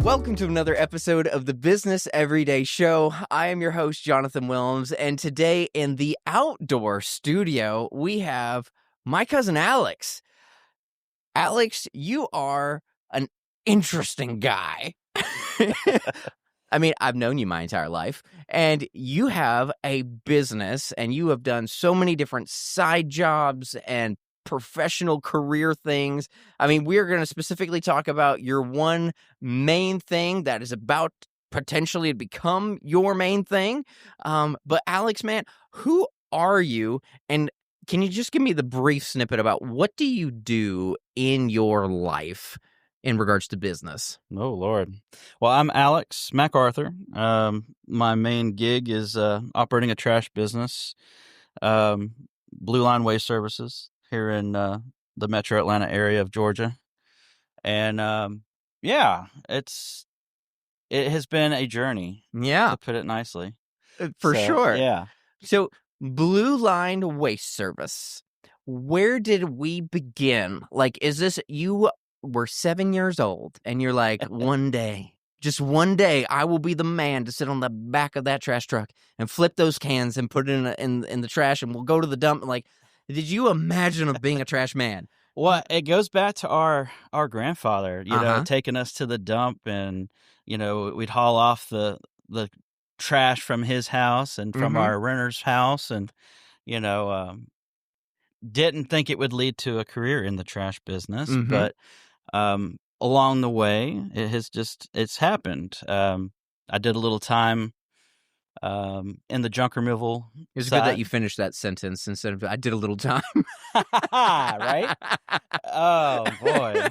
Welcome to another episode of the Business Everyday Show. I am your host, Jonathan Williams, and today in the outdoor studio, we have my cousin Alex. Alex, you are an interesting guy. I mean, I've known you my entire life, and you have a business, and you have done so many different side jobs and professional career things. I mean, we're going to specifically talk about your one main thing that is about potentially to become your main thing. But Alex, man, who are you? And can you just give me the brief snippet about what do you do in your life in regards to business? Oh, Lord. Well, I'm Alex MacArthur. My main gig is operating a trash business, Blue Line Waste Services, here in the metro Atlanta area of Georgia. And yeah, it has been a journey, Yeah, to put it nicely. for sure. Yeah. So, Blue Line Waste Service, where did we begin? Like, is this, you were 7 years old and you're like, one day, just one day, I will be the man to sit on the back of that trash truck and flip those cans and put it in the trash, and we'll go to the dump. Like, did you imagine of being a trash man? Well, it goes back to our grandfather, Uh-huh. taking us to the dump, and, we'd haul off the trash from his house and from Mhm. our renter's house, and, didn't think it would lead to a career in the trash business, Mhm. but along the way, it's happened. I did a little time in the junk removal It's good that side. you finished that sentence instead of, I did a little time. Right? Oh, boy.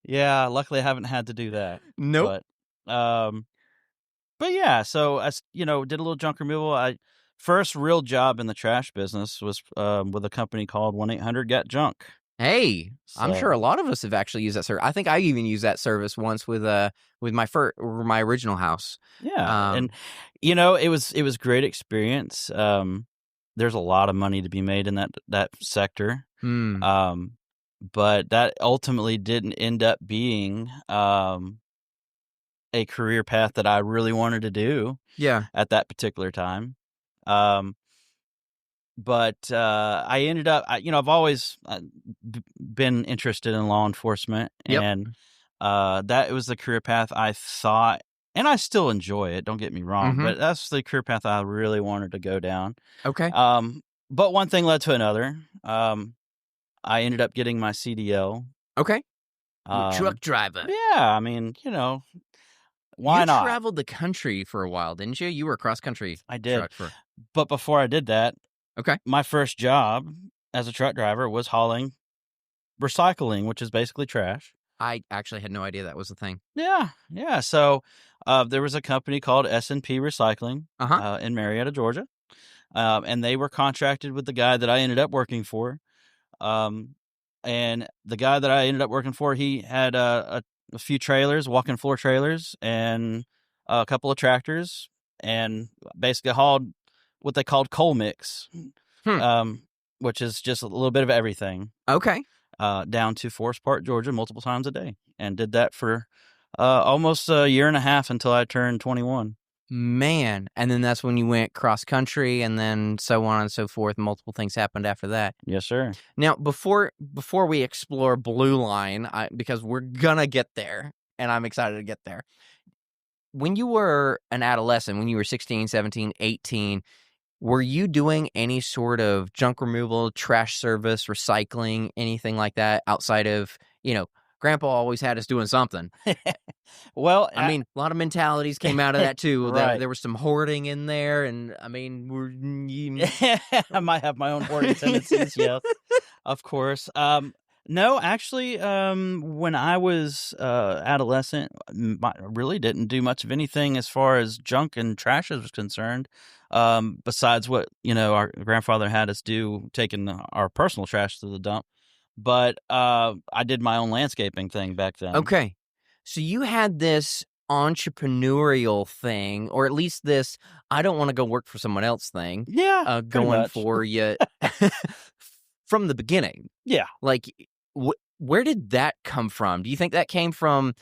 Yeah, luckily I haven't had to do that. Nope. But yeah, so I did a little junk removal. First real job in the trash business was with a company called 1-800-GOT-JUNK. Hey, I'm sure a So lot of us have actually used that service. I think I even used that service once with my original house. yeah, and it was great experience. There's a lot of money to be made in that sector. Hmm. But that ultimately didn't end up being a career path that I really wanted to do Yeah. at that particular time. But I ended up, I've always been interested in law enforcement, Yep. and that was the career path I thought, and I still enjoy it, don't get me wrong, Mhm. but that's the career path I really wanted to go down. Okay. But one thing led to another. I ended up getting my CDL. Okay. You're a truck driver. Yeah, I mean, why you not? traveled the country for a while, didn't you? You were a cross country I did. truck for. But before I did that, Okay. my first job as a truck driver was hauling recycling, which is basically trash. I actually had no idea that was a thing. Yeah. So there was a company called S&P Recycling Uh-huh. in Marietta, Georgia, and they were contracted with the guy that I ended up working for. And the guy that I ended up working for, he had a few trailers, walk-in floor trailers, and a couple of tractors, and basically hauled what they called coal mix, which is just a little bit of everything. Okay. Down to Forest Park, Georgia, multiple times a day, and did that for almost a year and a half until I turned 21. Man. And then that's when you went cross country, and then so on and so forth. Multiple things happened after that. Yes, sir. Now, before we explore Blue Line, because we're gonna get there, and I'm excited to get there. When you were an adolescent, when you were 16, 17, 18, were you doing any sort of junk removal, trash service, recycling, anything like that outside of, Grandpa always had us doing something? Well, I mean, a lot of mentalities came out of that too. Right. There was some hoarding in there, and I mean, I might have my own hoarding tendencies, yes, of course. No, actually, when I was adolescent, I really didn't do much of anything as far as junk and trash was concerned, besides what, our grandfather had us do, taking our personal trash to the dump. But I did my own landscaping thing back then. Okay. So you had this entrepreneurial thing, or at least this I don't want to go work for someone else thing. Yeah, pretty going much. for you from the beginning. Yeah. Like, where did that come from? Do you think that came from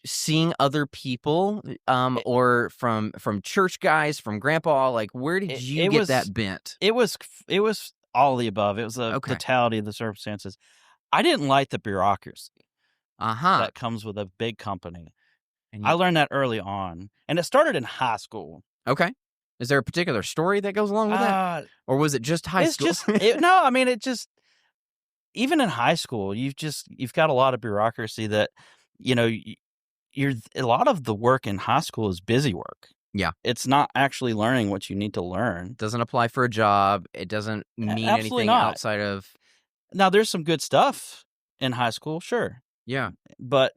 seeing other people, or from church guys, from grandpa? Like, where did you get that bent? It was all of the above. It was a totality of the circumstances. I didn't like the bureaucracy that comes with a big company. And I learned that early on, and it started in high school. Okay. Is there a particular story that goes along with that? Or was it just high school? No, I mean, even in high school, you've got a lot of bureaucracy that, a lot of the work in high school is busy work. Yeah. It's not actually learning what you need to learn. Doesn't apply for a job. It doesn't mean anything outside of... Now, there's some good stuff in high school, sure. Yeah. But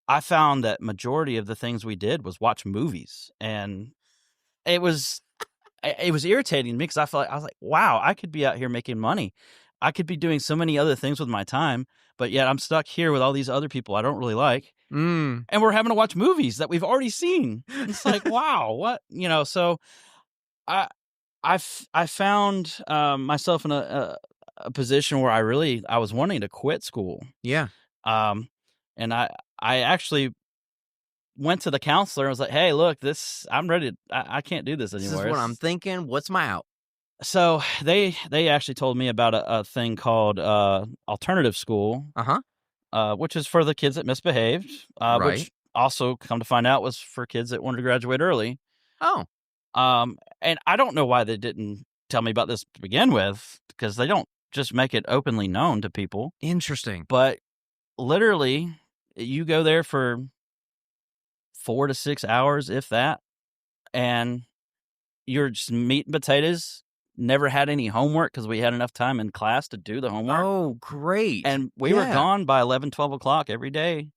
I found that majority of the things we did was watch movies, and it was irritating to me because I was like, wow, I could be out here making money. I could be doing so many other things with my time, but yet I'm stuck here with all these other people I don't really like. And we're having to watch movies that we've already seen. It's like, wow, what? So I found myself in a position where I was wanting to quit school. Yeah. And I actually went to the counselor and was like, hey, look, I'm ready. I can't do this anymore. This is what I'm thinking. What's my out? So they actually told me about a thing called alternative school, which is for the kids that misbehaved, which also, come to find out, was for kids that wanted to graduate early. Oh. And I don't know why they didn't tell me about this to begin with, because they don't just make it openly known to people. Interesting. But literally, you go there for 4 to 6 hours, if that, and you're just meat and potatoes. Never had any homework because we had enough time in class to do the homework. Oh, great. And we were gone by 11, 12 o'clock every day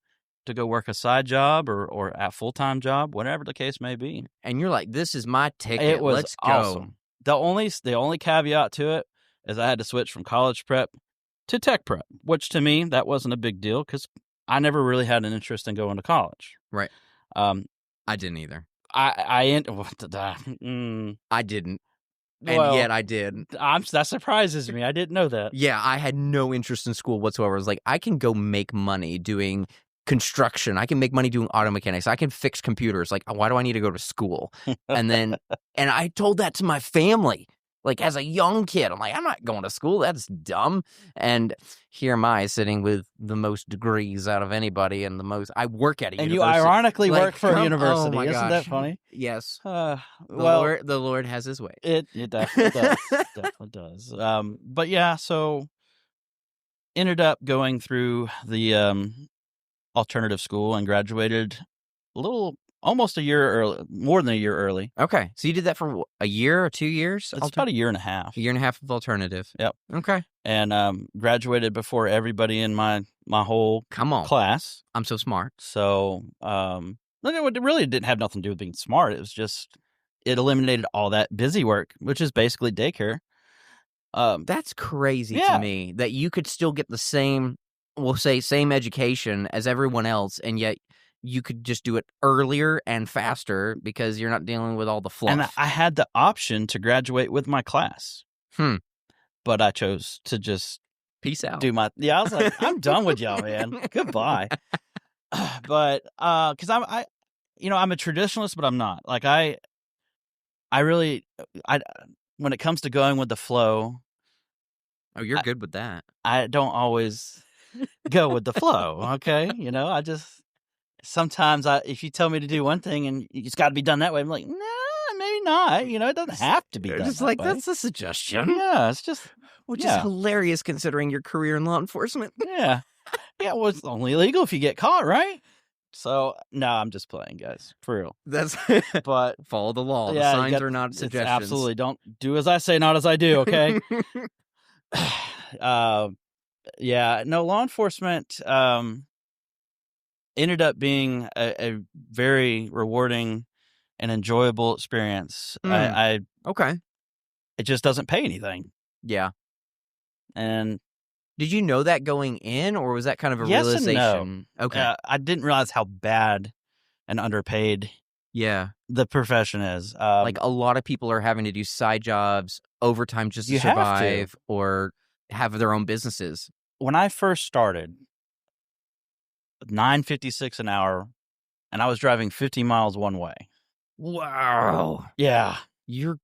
to go work a side job or a full-time job, whatever the case may be. And you're like, this is my ticket. It was Let's awesome. go. The only caveat to it is I had to switch from college prep to tech prep, which to me, that wasn't a big deal because I never really had an interest in going to college. Right. I didn't either. I didn't. And yet I did. That surprises me. I didn't know that. Yeah, I had no interest in school whatsoever. I was like, I can go make money doing construction. I can make money doing auto mechanics. I can fix computers. Like, why do I need to go to school? And I told that to my family. Like, as a young kid, I'm like, I'm not going to school. That's dumb. And here am I sitting with the most degrees out of anybody and I work at a university. And you ironically work for a university. Oh, isn't that funny? Yes. The Lord has his way. It definitely does. Definitely does. But yeah, so ended up going through the alternative school and graduated almost a year early, more than a year early. Okay. So you did that for a year or 2 years? It's about a year and a half. A year and a half of alternative. Yep. Okay. And graduated before everybody in my whole class. I'm so smart. So it really didn't have nothing to do with being smart. It was just, it eliminated all that busy work, which is basically daycare. That's crazy to me that you could still get the same education as everyone else, and yet you could just do it earlier and faster because you're not dealing with all the fluff. And I had the option to graduate with my class. But I chose to just peace out. I was like, I'm done with y'all, man. Goodbye. But because I'm a traditionalist, but I'm not. Like I really when it comes to going with the flow. Oh, you're good with that. I don't always go with the flow. Okay, I just. Sometimes if you tell me to do one thing and it's got to be done that way, I'm like, nah, maybe not. It doesn't have to be done just that like, way. That's a suggestion. Yeah, it's just... Which is hilarious considering your career in law enforcement. Yeah. Yeah, well, it's only illegal if you get caught, right? So, no, I'm just playing, guys. For real. But follow the law. The signs are not suggestions. Absolutely. Don't do as I say, not as I do, okay? Law enforcement... ended up being a very rewarding and enjoyable experience. Okay. It just doesn't pay anything. Yeah. And did you know that going in, or was that kind of a yes realization? And no. Okay. I didn't realize how bad and underpaid Yeah. the profession is. Like a lot of people are having to do side jobs, overtime just to You have to. survive or have their own businesses. When I first started, $9.56 an hour, and I was driving 50 miles one way. Wow. Yeah. You're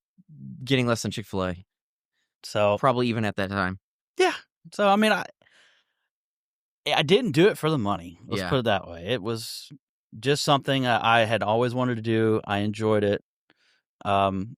getting less than Chick-fil-A. So Probably even at that time. yeah. So I mean, I didn't do it for the money. Let's Yeah. put it that way. It was just something I had always wanted to do. I enjoyed it. And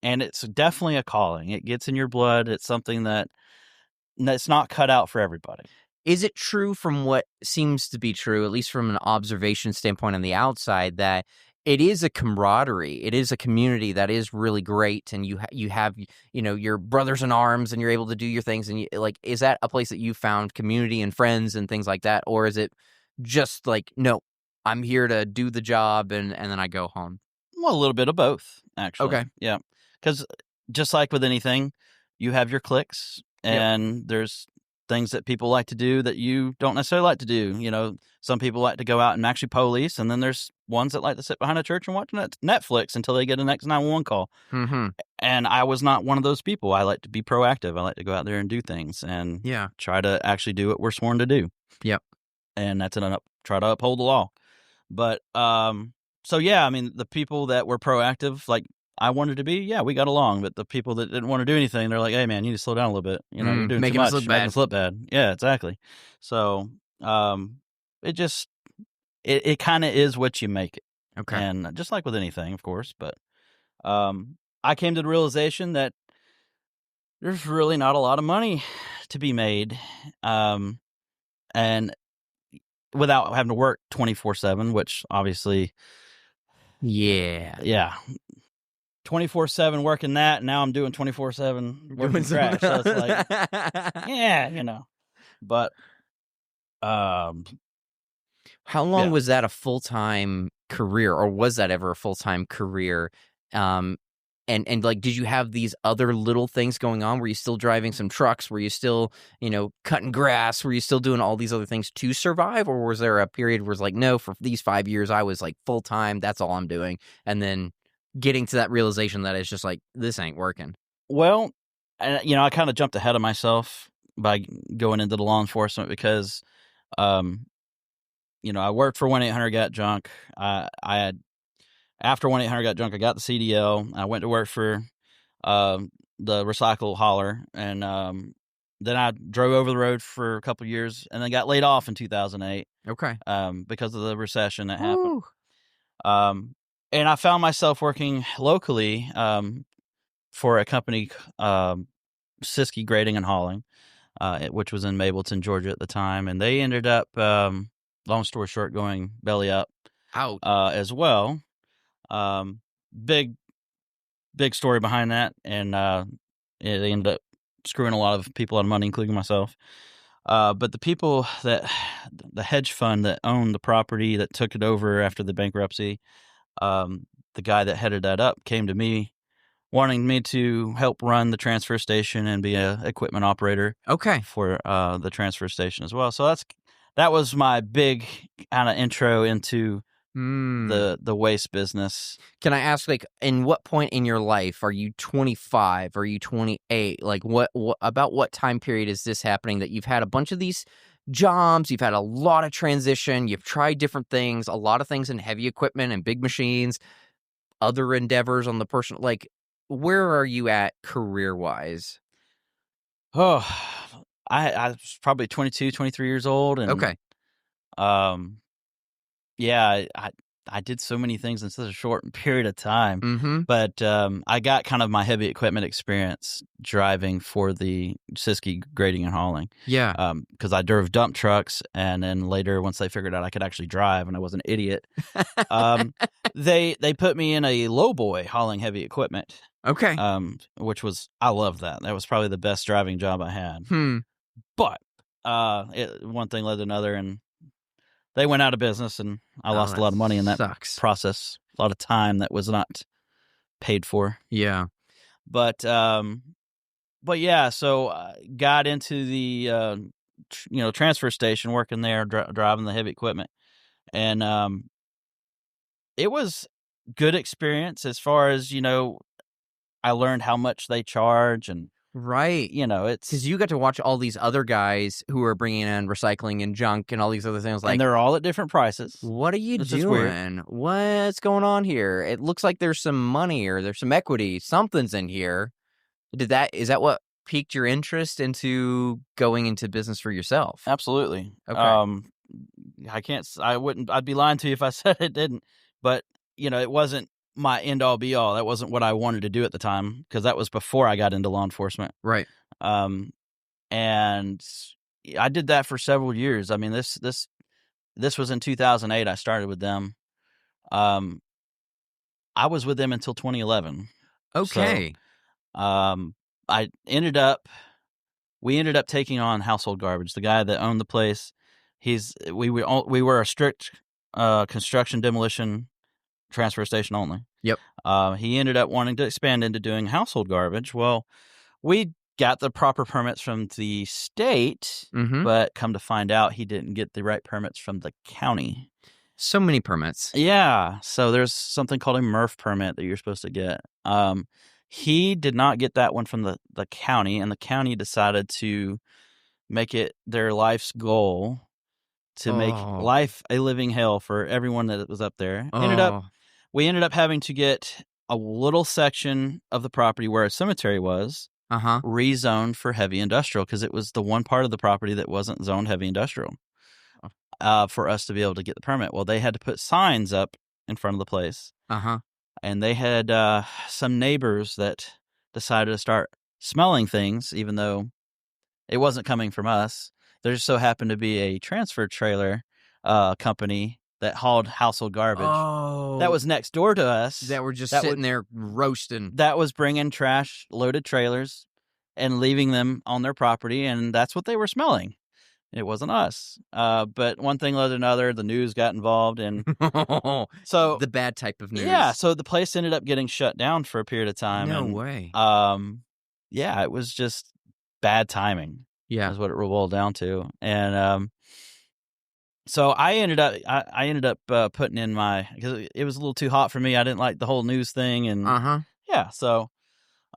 it's definitely a calling. It gets in your blood. It's something that's not cut out for everybody. Is it true from what seems to be true, at least from an observation standpoint on the outside, that it is a camaraderie? It is a community that is really great, and you have your brothers in arms, and you're able to do your things. And is that a place that you found community and friends and things like that, or is it just like, no, I'm here to do the job and then I go home? Well, a little bit of both, actually. Okay. Yeah. Because just like with anything, you have your cliques, and there's things that people like to do that you don't necessarily like to do. Some people like to go out and actually police, and then there's ones that like to sit behind a church and watch Netflix until they get a next 911 call. Mm-hmm. And I was not one of those people. I like to be proactive. I like to go out there and do things and try to actually do what we're sworn to do. Yep. And that's try to uphold the law. But so yeah, I mean, the people that were proactive, like I wanted to be, we got along. But the people that didn't want to do anything, they're like, "Hey, man, you need to slow down a little bit. You're doing making too much. us look Making bad." us look bad." Yeah, exactly. So it kind of is what you make it. Okay. And just like with anything, of course. But I came to the realization that there's really not a lot of money to be made, and without having to work 24/7, which obviously, yeah, 24/7 working that, and now I'm doing 24/7 working crash. So it's like, but how long was that a full-time career, or was that ever a full-time career? And like, did you have these other little things going on? Were you still driving some trucks? Were you still, cutting grass? Were you still doing all these other things to survive? Or was there a period where it's like, no, for these 5 years, I was like full-time, that's all I'm doing. And then getting to that realization that it's just like, this ain't working. Well, I kind of jumped ahead of myself by going into the law enforcement because, I worked for 1-800-GOT-JUNK. After 1-800-GOT-JUNK, I got the CDL. I went to work for the recycle hauler, and then I drove over the road for a couple of years, and then got laid off in 2008. Okay. Because of the recession that happened. And I found myself working locally for a company, Siskey Grading and Hauling, which was in Mableton, Georgia at the time, and they ended up, long story short, going belly up as well. Big story behind that, and they ended up screwing a lot of people out of money, including myself. But the hedge fund that owned the property that took it over after the bankruptcy, the guy that headed that up came to me wanting me to help run the transfer station and be a equipment operator for the transfer station as well. So that was my big kind of intro into the waste business. Can I ask, like, in what point in your life, are you 25? Are you 28? Like, what about what time period is this happening that you've had a bunch of these jobs, you've had a lot of transition, you've tried different things, a lot of things in heavy equipment and big machines, other endeavors on the personal, like, where are you at career-wise? Oh, I was probably 22, 23 years old. And yeah, I did so many things in such a short period of time. Mm-hmm. But I got kind of my heavy equipment experience driving for the Siskey Grading and Hauling. Yeah. Because I drove dump trucks, and then later, once they figured out I could actually drive and I was an idiot, they put me in a lowboy hauling heavy equipment. Okay. Which was, I loved that. That was probably the best driving job I had. But one thing led to another, and they went out of business, and I lost a lot of money in that process. A lot of time that was not paid for. Yeah. But yeah, so got into the transfer station, working there, driving the heavy equipment, and it was good experience as far as, I learned how much they charge and, Right. it's... Because you got to watch all these other guys who are bringing in recycling and junk and all these other things. Like, and they're all at different prices. what are you It's just weird. doing? What's going on here? It looks like there's some money or there's some equity. Something's in here. Is that what piqued your interest into going into business for yourself? Absolutely. Okay. I'd be lying to you if I said it didn't, but it wasn't my end all be all. That wasn't what I wanted to do at the time, because that was before I got into law enforcement. Right. And I did that for several years. I mean, this was in 2008. I started with them. I was with them until 2011. Okay. So, we ended up taking on Household Garbage. The guy that owned the place, we were a strict construction demolition transfer station only. Yep. He ended up wanting to expand into doing household garbage. Well, we got the proper permits from the state, but come to find out, he didn't get the right permits from the county. So many permits. Yeah. So there's something called a MRF permit that you're supposed to get. He did not get that one from the county, and the county decided to make it their life's goal to make life a living hell for everyone that was up there. We ended up having to get a little section of the property where a cemetery was rezoned for heavy industrial, because it was the one part of the property that wasn't zoned heavy industrial, for us to be able to get the permit. Well, they had to put signs up in front of the place. And they had some neighbors that decided to start smelling things, even though it wasn't coming from us. There just so happened to be a transfer trailer company that hauled household garbage that was next door to us. That were just sitting there roasting. That was bringing trash, loaded trailers, and leaving them on their property, and that's what they were smelling. It wasn't us. But one thing led to another. The news got involved, and so the bad type of news. Yeah, so the place ended up getting shut down for a period of time. No way. Yeah, it was just bad timing. Yeah, is what it boiled down to. And so I ended up putting in because it was a little too hot for me. I didn't like the whole news thing, and yeah, so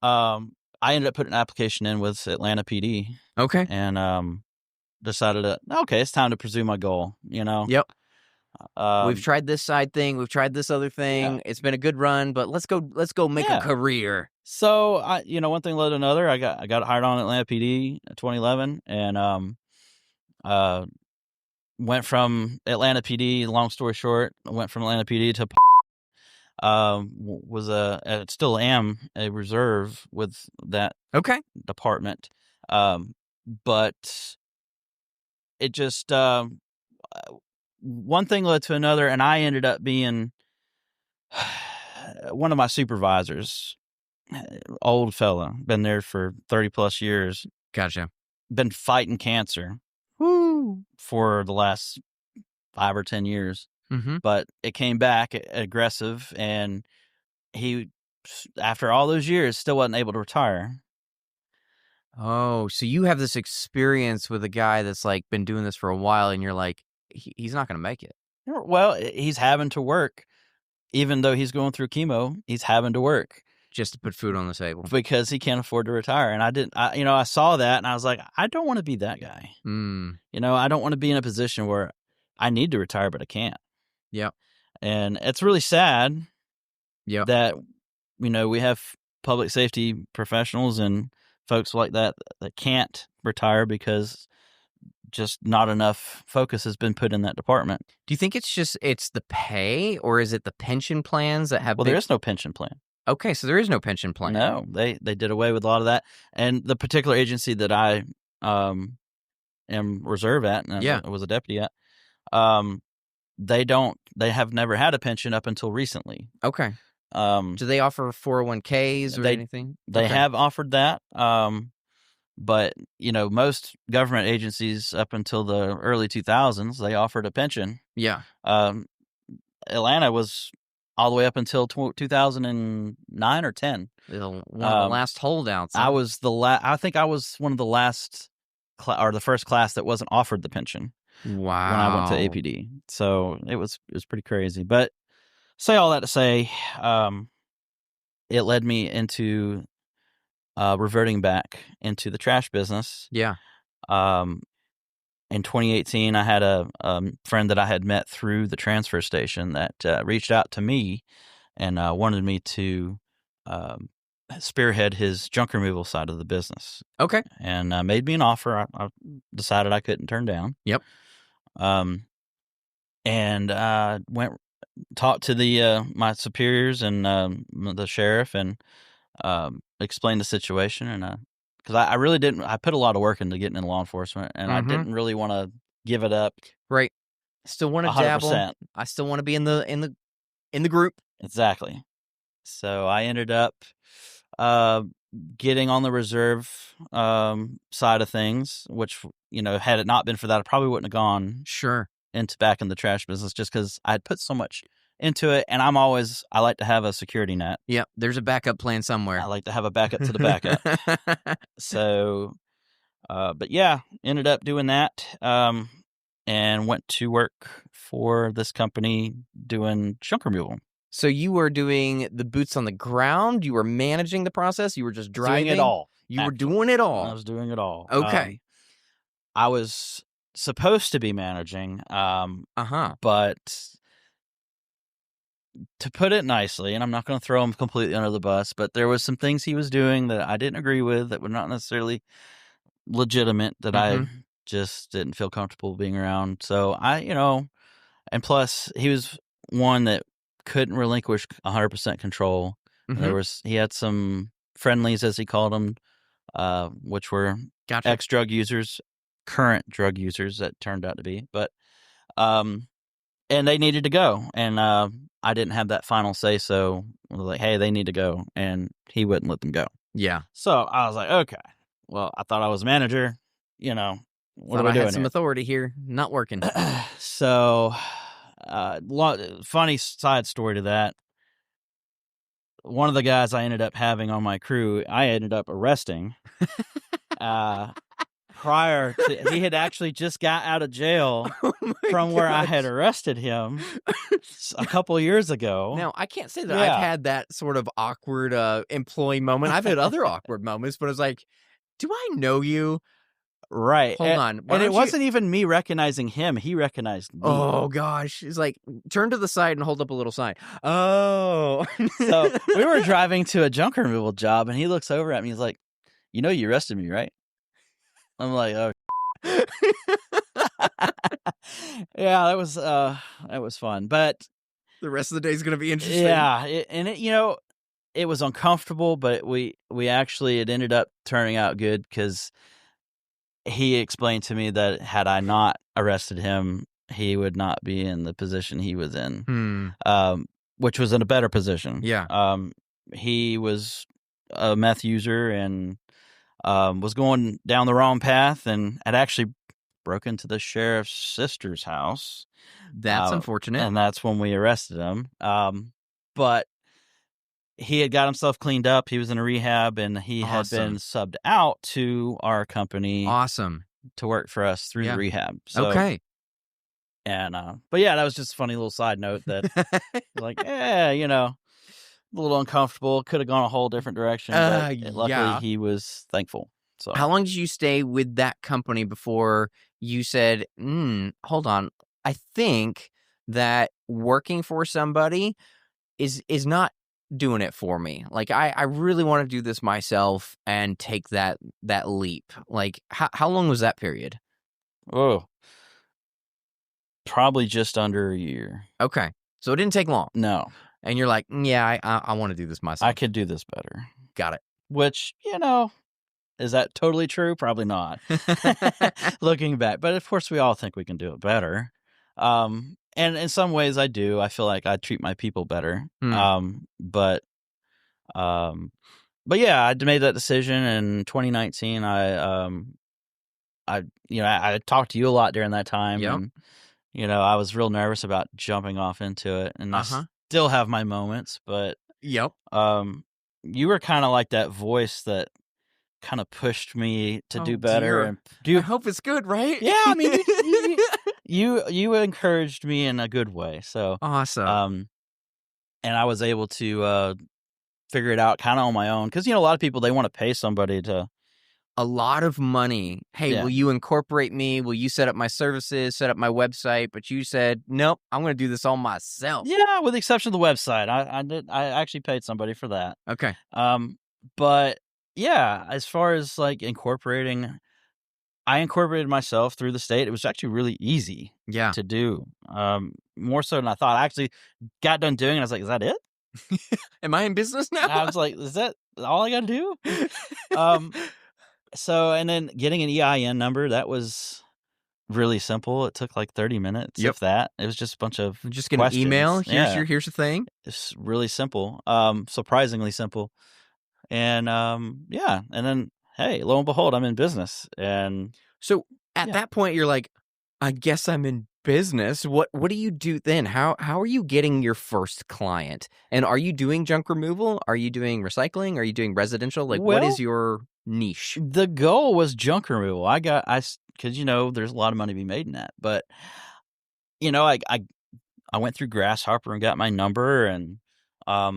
I ended up putting an application in with Atlanta PD. Okay, and decided it's time to pursue my goal. Yep. We've tried this side thing. We've tried this other thing. Yeah. It's been a good run, but let's go make a career. So one thing led to another. I got hired on Atlanta PD in 2011, and went from Atlanta PD. Long story short, I went from Atlanta PD to still am a reserve with that department. But it just one thing led to another, and I ended up being one of my supervisors. Old fella, been there for 30 plus years. Gotcha. Been fighting cancer for the last 5 or 10 years. But it came back aggressive, and he, after all those years, still wasn't able to retire. Oh, so you have this experience with a guy that's like been doing this for a while, and you're like, he's not going to make it. Well, he's having to work. Even though he's going through chemo, he's having to work just to put food on the table because he can't afford to retire. And I saw that, and I was like, I don't want to be that guy. I don't want to be in a position where I need to retire, but I can't. Yeah. And it's really sad that, we have public safety professionals and folks like that can't retire because just not enough focus has been put in that department. Do you think it's the pay, or is it the pension plans that have... Well, there is no pension plan. Okay, so there is no pension plan. No, they did away with a lot of that. And the particular agency that I am reserve at, and I was a deputy at, they have never had a pension up until recently. Okay. Do they offer 401ks or anything? They have offered that. But, most government agencies up until the early 2000s, they offered a pension. Yeah. Atlanta was all the way up until 2009 or 10. One of the last holdouts. Huh? I think I was one of the last or the first class that wasn't offered the pension. Wow. When I went to APD. So it was pretty crazy. But say all that to say, it led me into reverting back into the trash business. Yeah. In 2018, I had a friend that I had met through the transfer station that reached out to me and wanted me to spearhead his junk removal side of the business. Okay. And made me an offer. I decided I couldn't turn down. Yep. And went talked to the my superiors and the sheriff and explained the situation. And because I really didn't, I put a lot of work into getting into law enforcement, and I didn't really want to give it up. Right. Still want to 100%. dabble. I still want to be in the group. Exactly. So I ended up getting on the reserve side of things, which, you know, had it not been for that, I probably wouldn't have gone back in the trash business, just because I had put so much into it. And I like to have a security net. Yep. There's a backup plan somewhere. I like to have a backup to the backup. So, but yeah, ended up doing that. And went to work for this company doing junk removal. So you were doing the boots on the ground. You were managing the process. You were just driving. Doing it all. You were doing it all. I was doing it all. Okay. I was supposed to be managing. But to put it nicely, and I'm not going to throw him completely under the bus, but there was some things he was doing that I didn't agree with, that were not necessarily legitimate, that I just didn't feel comfortable being around. So and plus he was one that couldn't relinquish 100% control. He had some friendlies, as he called them, which were ex-drug users, current drug users that turned out to be, but and they needed to go, and I didn't have that final say, so I was like, hey, they need to go, and he wouldn't let them go. Yeah. So I was like, okay, well, I thought I was manager, what are we doing? I had some authority here, not working. So funny side story to that. One of the guys I ended up having on my crew, I ended up arresting. Prior to, he had actually just got out of jail from where I had arrested him a couple years ago. Now, I can't say that I've had that sort of awkward employee moment. I've had other awkward moments, but it's like, do I know you? Right. Hold on. And it wasn't even me recognizing him. He recognized me. Oh, gosh. It's like, turn to the side and hold up a little sign. Oh. So we were driving to a junk removal job, and he looks over at me. He's like, you arrested me, right? I'm like, oh. Yeah, that was fun. But the rest of the day is going to be interesting. Yeah. It was uncomfortable, but it ended up turning out good, because he explained to me that had I not arrested him, he would not be in the position he was in, which was in a better position. Yeah. He was a meth user and was going down the wrong path, and had actually broke into the sheriff's sister's house. That's unfortunate. And that's when we arrested him. But he had got himself cleaned up. He was in a rehab, and he had been subbed out to our company. Awesome. To work for us through the rehab. So, okay. And, but yeah, that was just a funny little side note that, like, a little uncomfortable. Could have gone a whole different direction. But luckily, he was thankful. So, how long did you stay with that company before you said, hold on, I think that working for somebody is not doing it for me. Like, I really want to do this myself and take that leap. Like, how long was that period? Oh, probably just under a year. Okay. So it didn't take long. No. And you're like, yeah, I want to do this myself. I could do this better. Got it. Which, is that totally true? Probably not. Looking back. But of course, we all think we can do it better. And in some ways I do. I feel like I treat my people better. But yeah, I made that decision in 2019. I talked to you a lot during that time. Yep. And, I was real nervous about jumping off into it, and I still have my moments, but yep. You were kind of like that voice that kind of pushed me to do better. Dear. And I hope it's good, right? Yeah, I mean, you encouraged me in a good way. So awesome. and I was able to figure it out kind of on my own. Because, a lot of people, they want to pay somebody to. A lot of money. Hey, Yeah. will you incorporate me? Will you set up my services, set up my website? But you said, nope, I'm going to do this all myself. Yeah, with the exception of the website. I actually paid somebody for that. Okay. But yeah, as far as like incorporating, I incorporated myself through the state. It was actually really easy Yeah. to do. More so than I thought. I actually got done doing it. I was like, is that it? Am I in business now? I was like, is that all I got to do? So, and then getting an EIN number, that was really simple. It took like 30 minutes, Yep. if that. It was just a bunch of Just get questions. an email. Yeah. Here's the thing. It's really simple. Surprisingly simple. And yeah, and then hey, lo and behold, I'm in business. And so at that point, you're like, I guess I'm in business. What do you do then? How are you getting your first client? And are you doing junk removal? Are you doing recycling? Are you doing residential? Like, what is your niche? The goal was junk removal. Because there's a lot of money to be made in that. But I went through Grasshopper and got my number, and I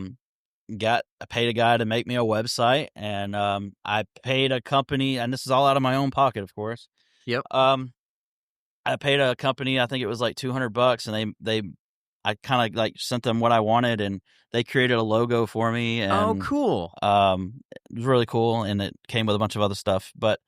paid a guy to make me a website, and I paid a company, and this is all out of my own pocket, of course. Yep. I paid a company, I think it was like $200, and I kind of like sent them what I wanted, and they created a logo for me. And, oh, cool. It was really cool, and it came with a bunch of other stuff. But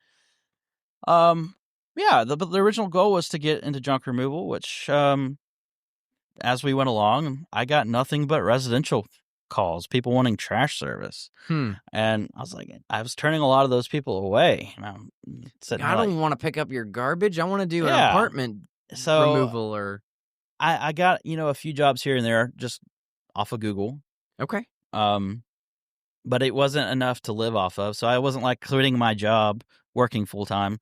yeah, the original goal was to get into junk removal, which as we went along, I got nothing but residential calls, people wanting trash service. And I was like, I was turning a lot of those people away. And I don't want to pick up your garbage. I want to do an apartment removal. Or I got, a few jobs here and there just off of Google. Okay. But it wasn't enough to live off of. So I wasn't like quitting my job, working full time.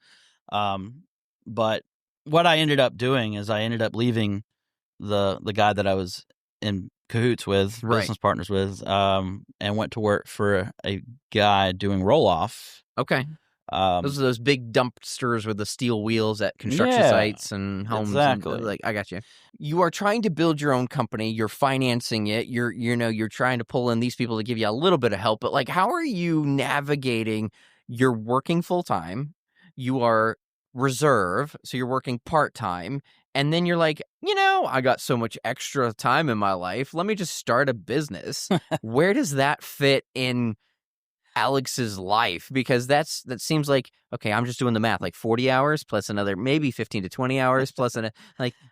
But what I ended up doing is I ended up leaving the guy that I was in cahoots with, business partners with, and went to work for a guy doing roll-off. Okay. Those are those big dumpsters with the steel wheels at construction sites and homes. Exactly. And, I got you. You are trying to build your own company. You're financing it. You're trying to pull in these people to give you a little bit of help. But like, how are you navigating? You're working full time. You are reserve, so you're working part time. And then you're like, I got so much extra time in my life. Let me just start a business. Where does that fit in Alex's life? Because that seems like, okay, I'm just doing the math, like 40 hours plus another maybe 15 to 20 hours plus I'm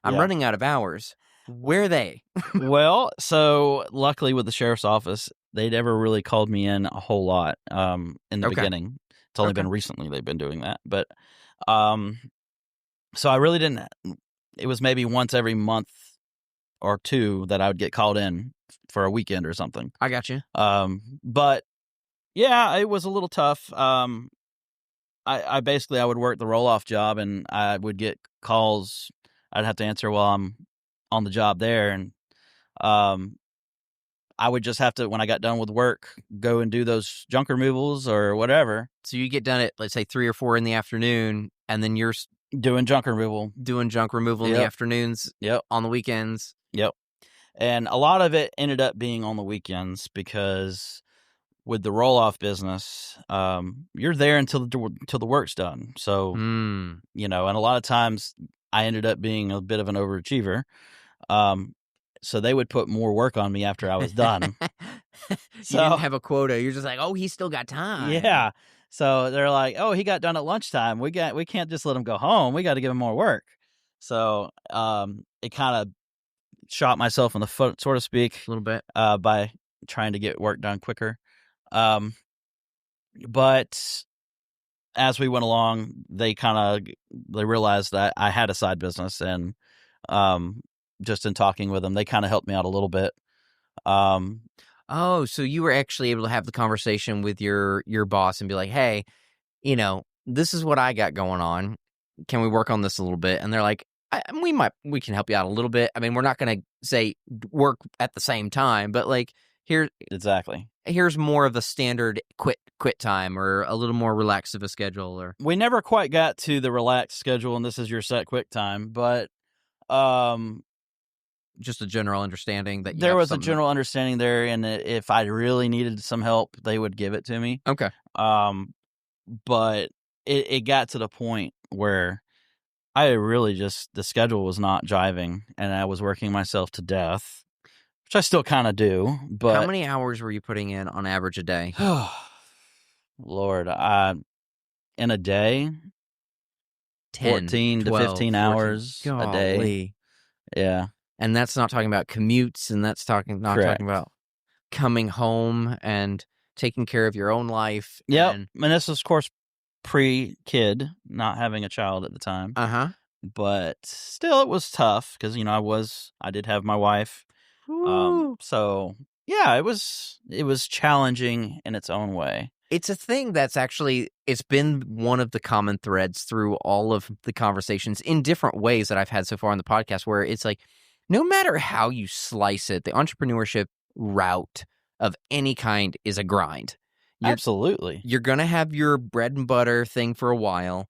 running out of hours. Where are they? Well, so luckily with the sheriff's office, they never really called me in a whole lot in the beginning. It's only been recently they've been doing that. But so I really didn't. It was maybe once every month or two that I would get called in for a weekend or something. I got you. But yeah, it was a little tough. I basically I would work the roll-off job, and I would get calls I'd have to answer while I'm on the job there, and I would just have to, when I got done with work, go and do those junk removals or whatever. So you get done at, let's say, 3 or 4 in the afternoon, and then you're doing junk removal in the afternoons. Yep. On the weekends. Yep. And a lot of it ended up being on the weekends because with the roll-off business, you're there until the work's done. So, and a lot of times I ended up being a bit of an overachiever. So they would put more work on me after I was done. You didn't have a quota. You're just like, oh, he's still got time. Yeah. So they're like, oh, he got done at lunchtime. We can't just let him go home. We got to give him more work. So it kind of shot myself in the foot, so to speak, a little bit, by trying to get work done quicker. But as we went along, they realized that I had a side business, and just in talking with them, they kind of helped me out a little bit. Oh, so you were actually able to have the conversation with your boss and be like, hey, this is what I got going on. Can we work on this a little bit? And they're like, we can help you out a little bit. I mean, we're not going to say work at the same time, but like here's more of a standard quit time, or a little more relaxed of a schedule. Or we never quite got to the relaxed schedule and this is your set quick time, but just a general understanding that you There have was a something. general understanding there, and if I really needed some help, they would give it to me. Okay. But it got to the point where I really just the schedule was not jiving, and I was working myself to death, which I still kind of do. How But many hours were you putting in on average a day? Lord, in a day, 10, 14 to 12, 15 14. hours a day. Golly. Yeah, And that's not talking about commutes, and that's not correct. talking about coming home and taking care of your own life. Yep, And and this was, of course, pre-kid, not having a child at the time. But still, it was tough because I did have my wife. So yeah, it was challenging in its own way. It's a thing that's actually, it's been one of the common threads through all of the conversations in different ways that I've had so far on the podcast, where it's like, no matter how you slice it, the entrepreneurship route of any kind is a grind. Absolutely. You're going to have your bread and butter thing for a while,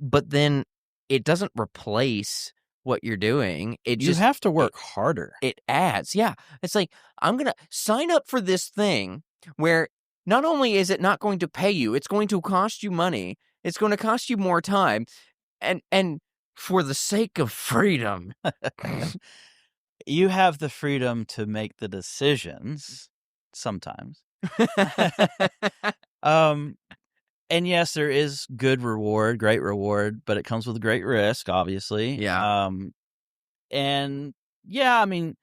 but then it doesn't replace what you're doing. You have to work harder. It adds. Yeah. It's like, I'm going to sign up for this thing where not only is it not going to pay you, it's going to cost you money. It's going to cost you more time. And for the sake of freedom, you have the freedom to make the decisions sometimes. And yes, there is great reward, but it comes with great risk, obviously. Yeah. And yeah, I mean,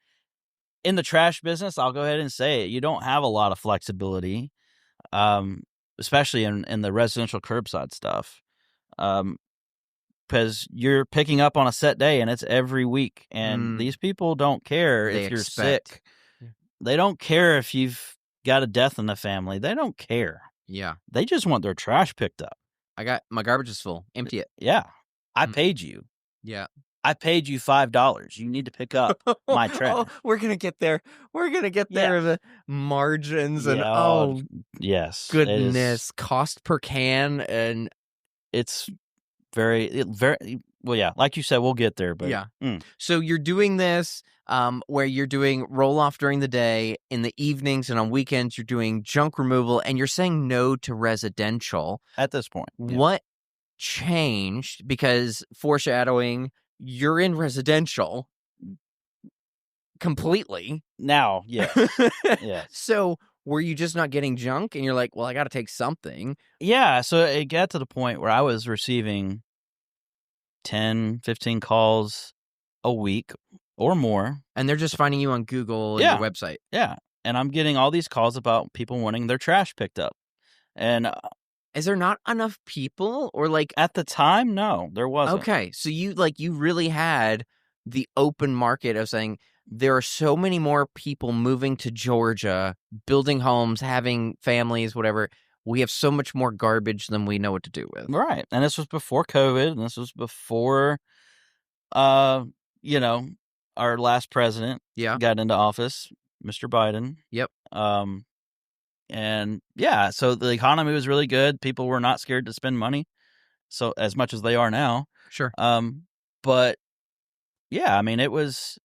in the trash business, I'll go ahead and say it. You don't have a lot of flexibility, especially in the residential curbside stuff, because you're picking up on a set day and it's every week. And these people don't care if you're sick. They don't care if you've got a death in the family. They don't care. Yeah. They just want their trash picked up. My garbage is full. Empty it. Yeah. I paid you. Yeah. I paid you $5. You need to pick up my trash. We're going to get there. We're going to get there. The margins and yes. Goodness. Cost per can. And it's very, well, yeah, like you said, we'll get there. But yeah. So you're doing this where you're doing roll off during the day, in the evenings and on weekends, you're doing junk removal, and you're saying no to residential. At this point. Yeah. What changed? Because foreshadowing, you're in residential completely. Now, yes. Yes. So were you just not getting junk and you're like, well, I got to take something? Yeah. So it got to the point where I was receiving 10, 15 calls a week or more. And they're just finding you on Google and your website. Yeah. And I'm getting all these calls about people wanting their trash picked up. And is there not enough people, or like at the time? No, there wasn't. Okay. So you really had the open market of saying there are so many more people moving to Georgia, building homes, having families, whatever. We have so much more garbage than we know what to do with. Right. And this was before COVID, and this was before, our last president got into office, Mr. Biden. Yep. And yeah, so the economy was really good. People were not scared to spend money, so as much as they are now. Sure. But yeah, I mean, it was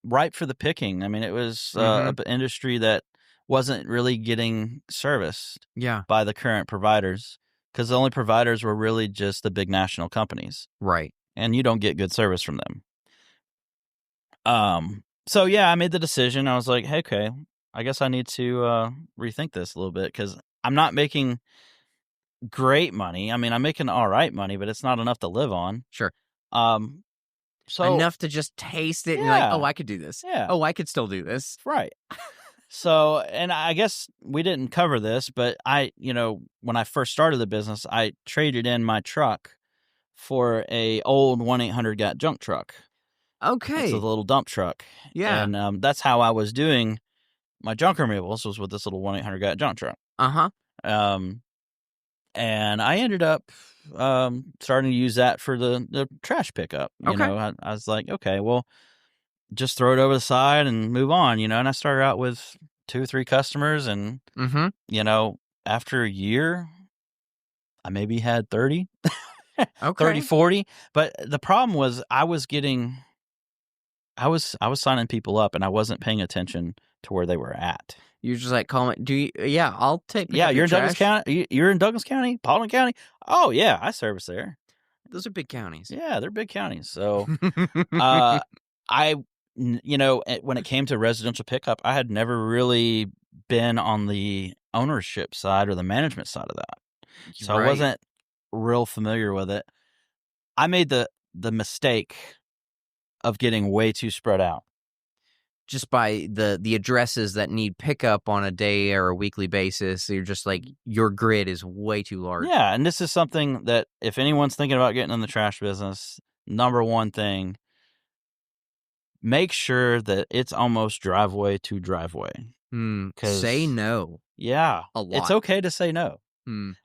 ripe for the picking. I mean, it was an industry that wasn't really getting serviced by the current providers, because the only providers were really just the big national companies. Right. And you don't get good service from them. So yeah, I made the decision. I was like, hey, okay, I guess I need to rethink this a little bit, because I'm not making great money. I mean, I'm making all right money, but it's not enough to live on. Sure. So enough to just taste it and you're like, oh, I could do this. Yeah. Oh, I could still do this. Right. So, and I guess we didn't cover this, but when I first started the business, I traded in my truck for a old 1-800 got junk truck. Okay. It's a little dump truck. Yeah. And that's how I was doing my junk removals, was with this little 1-800 got junk truck. Uh-huh. And I ended up starting to use that for the trash pickup. You know, I was like, okay, well, just throw it over the side and move on, and I started out with 2 or 3 customers, and, after a year, I maybe had 30, 30, 40. But the problem was I was getting I was signing people up, and I wasn't paying attention to where they were at. You're just like, call me. Yeah, I'll pick Yeah, up you're your in Douglas trash. County. You're in Douglas County, Paulding County. Oh yeah, I service there. Those are big counties. Yeah, they're big counties. So, uh, when it came to residential pickup, I had never really been on the ownership side or the management side of that, so I Right. wasn't real familiar with it. I made the mistake of getting way too spread out. Just by the addresses that need pickup on a day or a weekly basis, you're just like, your grid is way too large. Yeah, and this is something that if anyone's thinking about getting in the trash business, number one thing, make sure that it's almost driveway to driveway. Say no. Yeah, a lot. it's okay to say no.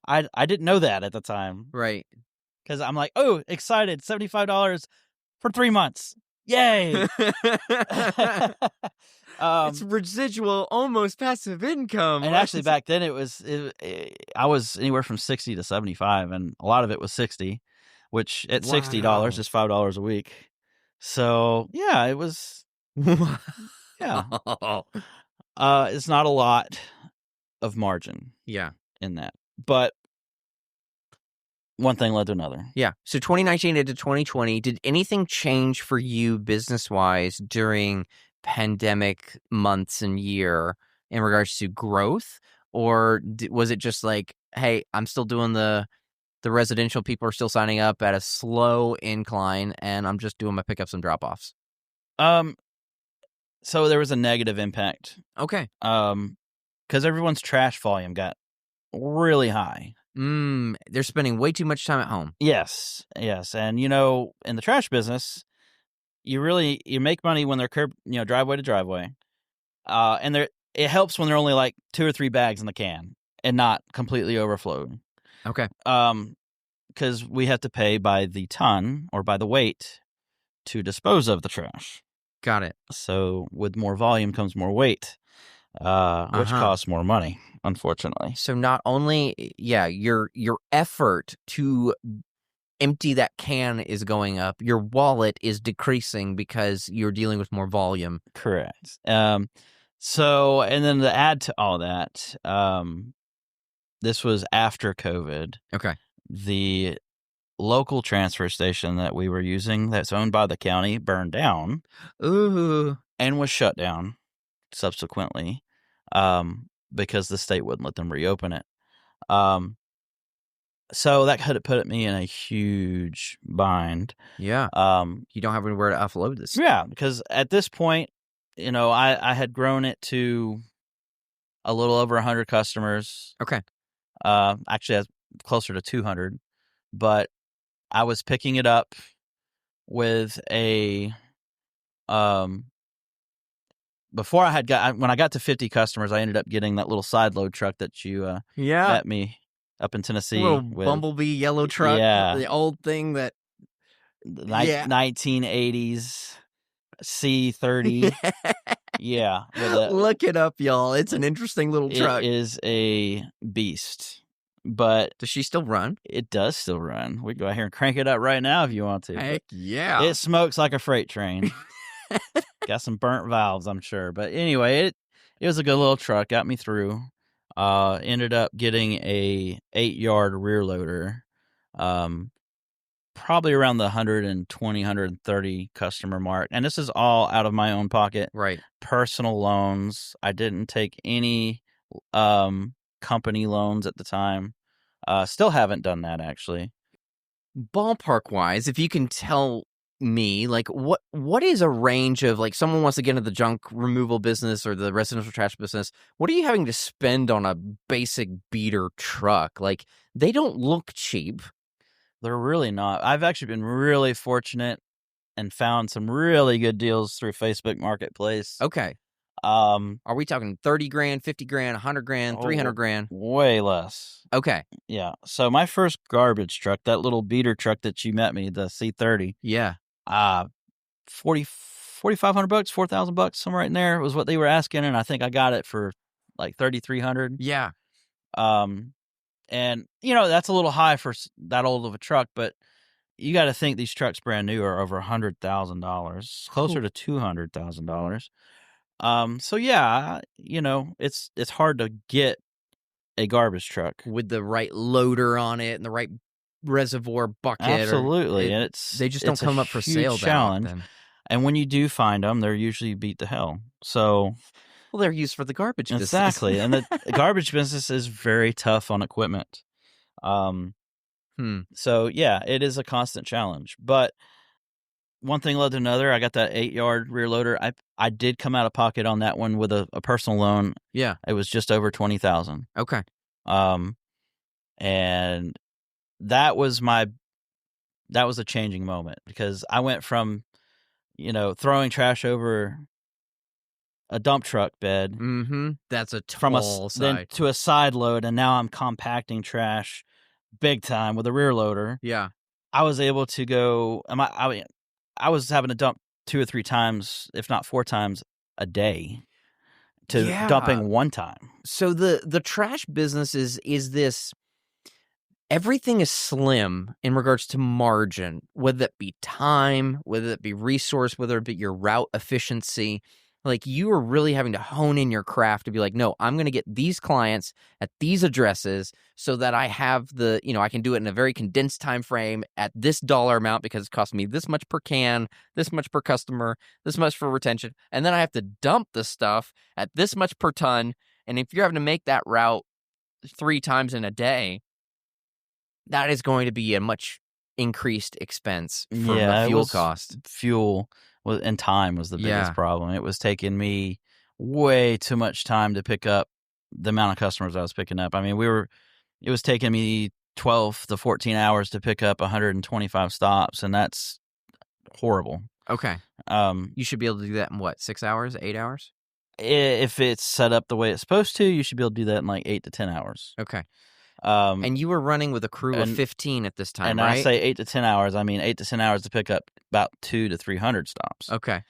I didn't know that at the time. Right. Because I'm like, oh, excited, $75 for 3 months. Yay! It's residual, almost passive income. And actually, back then I was anywhere from 60 to 75, and a lot of it was 60, which at $60 is $5 a week. So yeah, it was. Yeah, it's not a lot of margin. Yeah, in that, but one thing led to another. Yeah. So 2019 into 2020, did anything change for you business-wise during pandemic months and year in regards to growth? Or was it just like, hey, I'm still doing the residential, people are still signing up at a slow incline, and I'm just doing my pickups and drop-offs? So there was a negative impact. Okay. Because everyone's trash volume got really high. They're spending way too much time at home. Yes. And, in the trash business, you make money when they're driveway to driveway. And it helps when they're only like 2 or 3 bags in the can and not completely overflowing. Okay. Because we have to pay by the ton or by the weight to dispose of the trash. Got it. So with more volume comes more weight, which costs more money, unfortunately. So not only, your effort to empty that can is going up, your wallet is decreasing because you're dealing with more volume. Correct. So, and then to add to all that, this was after COVID. Okay. The local transfer station that we were using that's owned by the county burned down. Ooh. And was shut down subsequently, because the state wouldn't let them reopen it. So that could have put me in a huge bind. Yeah. You don't have anywhere to offload this. Yeah, because at this point, I had grown it to a little over 100 customers. Okay. Actually, I was closer to 200, but I was picking it up with a before when I got to 50 customers, I ended up getting that little side load truck that you met me up in Tennessee. Little bumblebee yellow truck. Yeah. The old thing that 1980s C30. Yeah. Look it up, y'all. It's an interesting little truck. It is a beast. But does she still run? It does still run. We can go out here and crank it up right now if you want to. Heck yeah. It smokes like a freight train. Got some burnt valves, I'm sure. But anyway, it was a good little truck. Got me through. Ended up getting a 8-yard rear loader. Probably around the 120, 130 customer mark. And this is all out of my own pocket. Right. Personal loans. I didn't take any company loans at the time. Still haven't done that, actually. Ballpark wise, if you can tell me, like, what is a range of, like, someone wants to get into the junk removal business or the residential trash business, what are you having to spend on a basic beater truck? Like, they don't look cheap. They're really not. I've actually been really fortunate and found some really good deals through Facebook Marketplace. Okay. Are we talking 30 grand, 50 grand, 100 grand, 300 grand? Way less. Okay. Yeah. So my first garbage truck, that little beater truck that you met me, the C30. Yeah. $4,500, $4,000, somewhere right in there was what they were asking, and I think I got it for like $3,300. Yeah. And that's a little high for that old of a truck, but you got to think these trucks brand new are over $100,000, closer Whew. to $200,000. So yeah, it's hard to get a garbage truck. With the right loader on it and the right reservoir bucket, Absolutely, and they just don't it's a come up for huge sale that challenge. often. And when you do find them, they're usually beat to hell. So Well, they're used for the garbage business. exactly, and the garbage business is very tough on equipment. So yeah, it is a constant challenge. But one thing led to another. I got that 8-yard rear loader. I did come out of pocket on that one with a personal loan. Yeah. It was just over $20,000. Okay. And that was a changing moment, because I went from, throwing trash over a dump truck bed. Mm-hmm. That's a tall side. Then to a side load, and now I'm compacting trash big time with a rear loader. Yeah. I was able to go. I was having to dump 2 or 3 times, if not 4 times a day, to dumping one time. So the trash business is this. Everything is slim in regards to margin, whether it be time, whether it be resource, whether it be your route efficiency. Like, you are really having to hone in your craft to be like, no, I'm going to get these clients at these addresses so that I have I can do it in a very condensed time frame at this dollar amount, because it costs me this much per can, this much per customer, this much for retention. And then I have to dump the stuff at this much per ton. And if you're having to make that route 3 times in a day, that is going to be a much increased expense for the fuel cost. Fuel and time was the biggest problem. It was taking me way too much time to pick up the amount of customers I was picking up. I mean, it was taking me 12 to 14 hours to pick up 125 stops, and that's horrible. Okay. You should be able to do that in what, 6 hours, 8 hours? If it's set up the way it's supposed to, you should be able to do that in like 8 to 10 hours. Okay. And you were running with a crew of 15 at this time, and right? I say 8 to 10 hours. I mean 8 to 10 hours to pick up about 200 to 300 stops. Okay.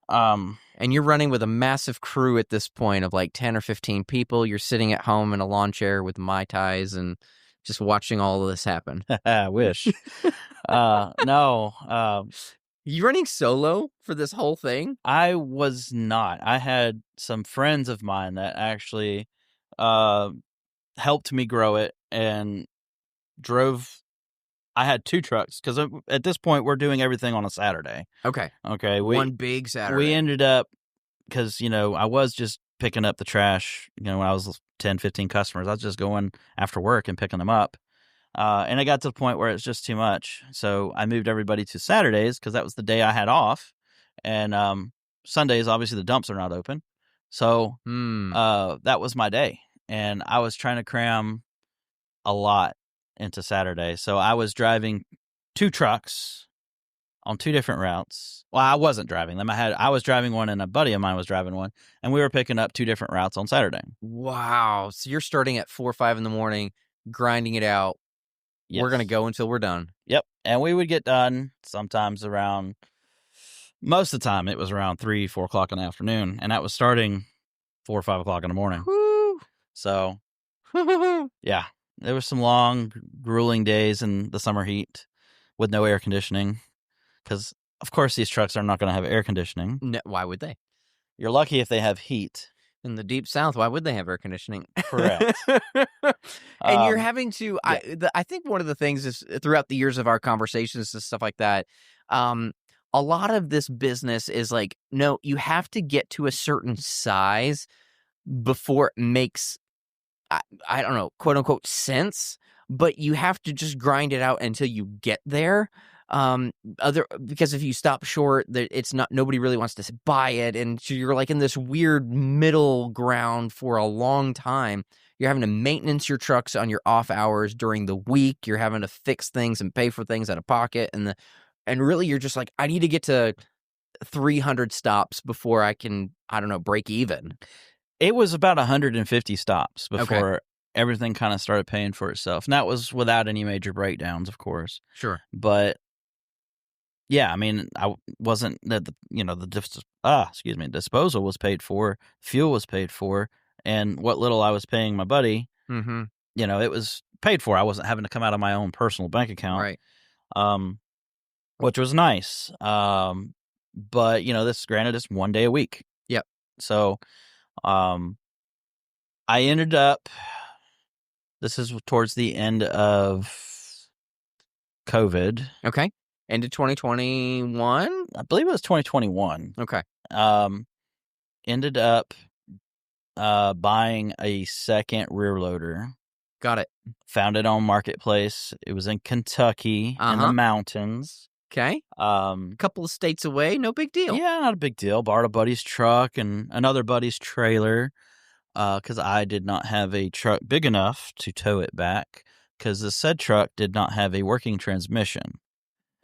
And you're running with a massive crew at this point of like 10 or 15 people. You're sitting at home in a lawn chair with Mai Tais and just watching all of this happen. I wish. No. You running solo for this whole thing? I was not. I had some friends of mine that actually helped me grow it and drove. I had 2 trucks, because at this point we're doing everything on a Saturday. Okay. One big Saturday. We ended up, because I was just picking up the trash. When I was 10, 15 customers, I was just going after work and picking them up. And I got to the point where it's just too much. So I moved everybody to Saturdays, because that was the day I had off. And Sundays, obviously, the dumps are not open. So that was my day. And I was trying to cram a lot into Saturday. So I was driving 2 trucks on 2 different routes. Well, I wasn't driving them. I was driving one, and a buddy of mine was driving one. And we were picking up 2 different routes on Saturday. Wow. So you're starting at 4 or 5 in the morning, grinding it out. Yes. We're going to go until we're done. Yep. And we would get done sometimes most of the time it was around 3, 4 o'clock in the afternoon. And that was starting 4 or 5 o'clock in the morning. Woo. So, yeah, there were some long, grueling days in the summer heat with no air conditioning. Because, of course, these trucks are not going to have air conditioning. No, why would they? You're lucky if they have heat. In the deep south, why would they have air conditioning? Correct. And you're having to, I think one of the things is, throughout the years of our conversations and stuff like that, a lot of this business is like, no, you have to get to a certain size before it makes, I don't know, quote unquote sense, but you have to just grind it out until you get there. Because if you stop short, it's not, nobody really wants to buy it, and so you're like in this weird middle ground for a long time. You're having to maintenance your trucks on your off hours during the week. You're having to fix things and pay for things out of pocket, and really you're just like, I need to get to 300 stops before I can, I don't know, break even. It was about 150 stops before everything kind of started paying for itself, and that was without any major breakdowns, of course. Sure, but. Yeah, I mean, I wasn't that disposal was paid for, fuel was paid for, and what little I was paying my buddy, it was paid for. I wasn't having to come out of my own personal bank account. Right. which was nice. But this granted is 1 day a week. Yep. So, I ended up. This is towards the end of COVID. Okay. End of 2021? I believe it was 2021. Okay. Ended up buying a second rear loader. Got it. Found it on Marketplace. It was in Kentucky in the mountains. Okay. A couple of states away. No big deal. Yeah, not a big deal. Borrowed a buddy's truck and another buddy's trailer because I did not have a truck big enough to tow it back because the said truck did not have a working transmission.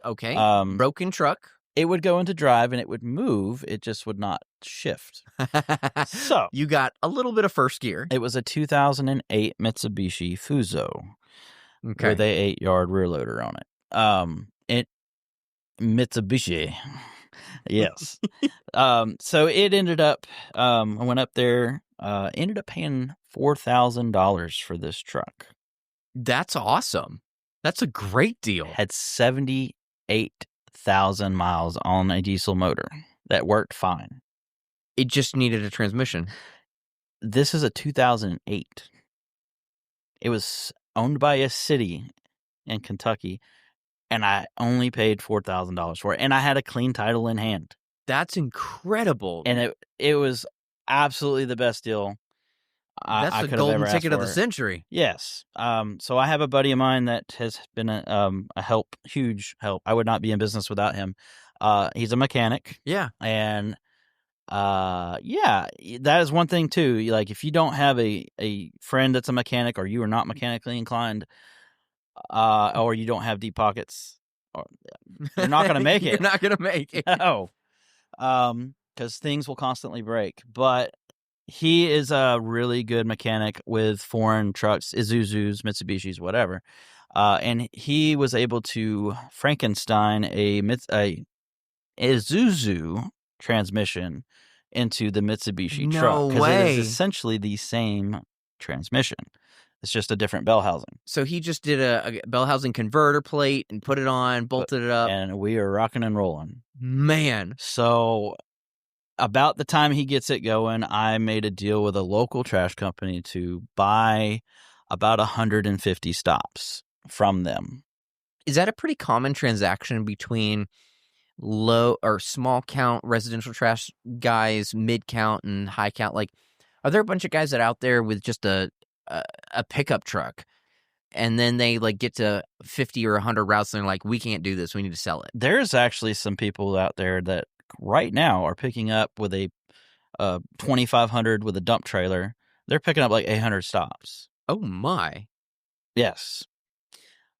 Okay. Broken truck. It would go into drive and it would move. It just would not shift. So you got a little bit of first gear. It was a 2008 Mitsubishi Fuso with a 8-yard rear loader on it. Mitsubishi. Yes. So it ended up, I went up there, ended up paying $4,000 for this truck. That's awesome. That's a great deal. Had 78,000 miles on a diesel motor that worked fine. It just needed a transmission. This is a 2008. It was owned by a city in Kentucky, and I only paid $4,000 for it, and I had a clean title in hand. That's incredible. And it was absolutely the best deal That's the golden ticket of the century. Yes. So I have a buddy of mine that has been a huge help. I would not be in business without him. He's a mechanic. Yeah. And that is one thing too. Like if you don't have a friend that's a mechanic, or you are not mechanically inclined, or you don't have deep pockets, you're not going to make it. You're not going to make it. No. Because things will constantly break. But he is a really good mechanic with foreign trucks, Isuzus, Mitsubishis, whatever. And he was able to Frankenstein a Isuzu transmission into the Mitsubishi truck. No way. It is essentially the same transmission. It's just a different bell housing. So he just did a bell housing converter plate and put it on, bolted it up. And we are rocking and rolling. Man. So about the time he gets it going, I made a deal with a local trash company to buy about 150 stops from them. Is that a pretty common transaction between low or small count residential trash guys, mid count, and high count? Like, are there a bunch of guys that are out there with just a pickup truck, and then they like get to 50 or 100 routes and they're like, we can't do this, we need to sell it? There's actually some people out there that right now are picking up with a 2500 with a dump trailer. They're picking up like 800 stops. Oh my. Yes.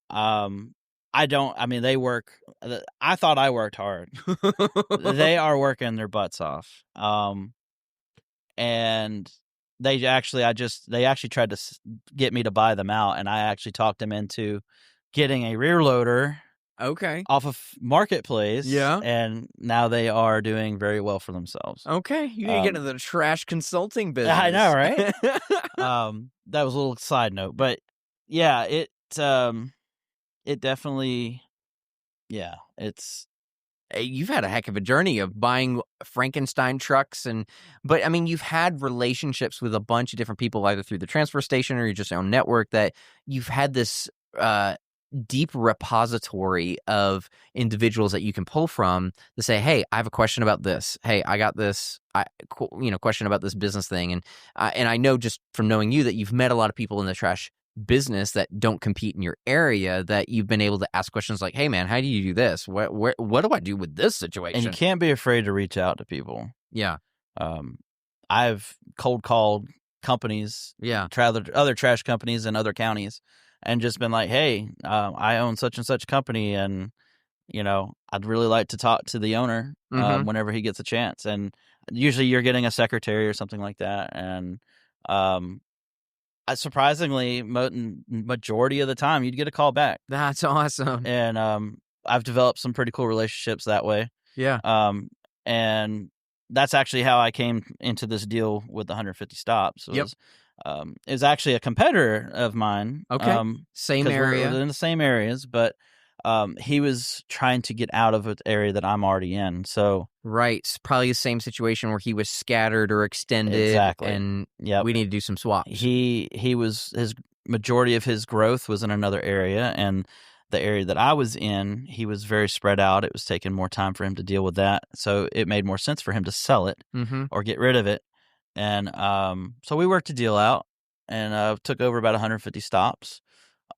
They work. I thought I worked hard. They are working their butts off. And they actually tried to get me to buy them out, and I actually talked them into getting a rear loader. Okay. Off of Marketplace. Yeah. And now they are doing very well for themselves. Okay. You need to get into the trash consulting business. I know, right? That was a little side note, but yeah, it definitely, it's. You've had a heck of a journey of buying Frankenstein trucks, but I mean, you've had relationships with a bunch of different people, either through the transfer station or your just own network, that you've had this deep repository of individuals that you can pull from to say, hey, I have a question about this. Hey, I got this, question about this business thing. And I know just from knowing you that you've met a lot of people in the trash business that don't compete in your area, that you've been able to ask questions like, hey man, how do you do this? What do I do with this situation? And you can't be afraid to reach out to people. Yeah. I've cold called companies, other trash companies in other counties, and just been like, hey, I own such and such company, and I'd really like to talk to the owner whenever he gets a chance. And usually you're getting a secretary or something like that. And surprisingly, majority of the time, you'd get a call back. That's awesome. And I've developed some pretty cool relationships that way. Yeah. And that's actually how I came into this deal with the 150 stops. It was actually a competitor of mine. Okay. Same area. We're in the same areas, but he was trying to get out of an area that I'm already in. So Right. It's probably the same situation where he was scattered or extended. Exactly. And Yep. we need to do some swaps. His majority of his growth was in another area, and the area that I was in, he was very spread out. It was taking more time for him to deal with that. So it made more sense for him to sell it or get rid of it. And so we worked a deal out and took over about 150 stops.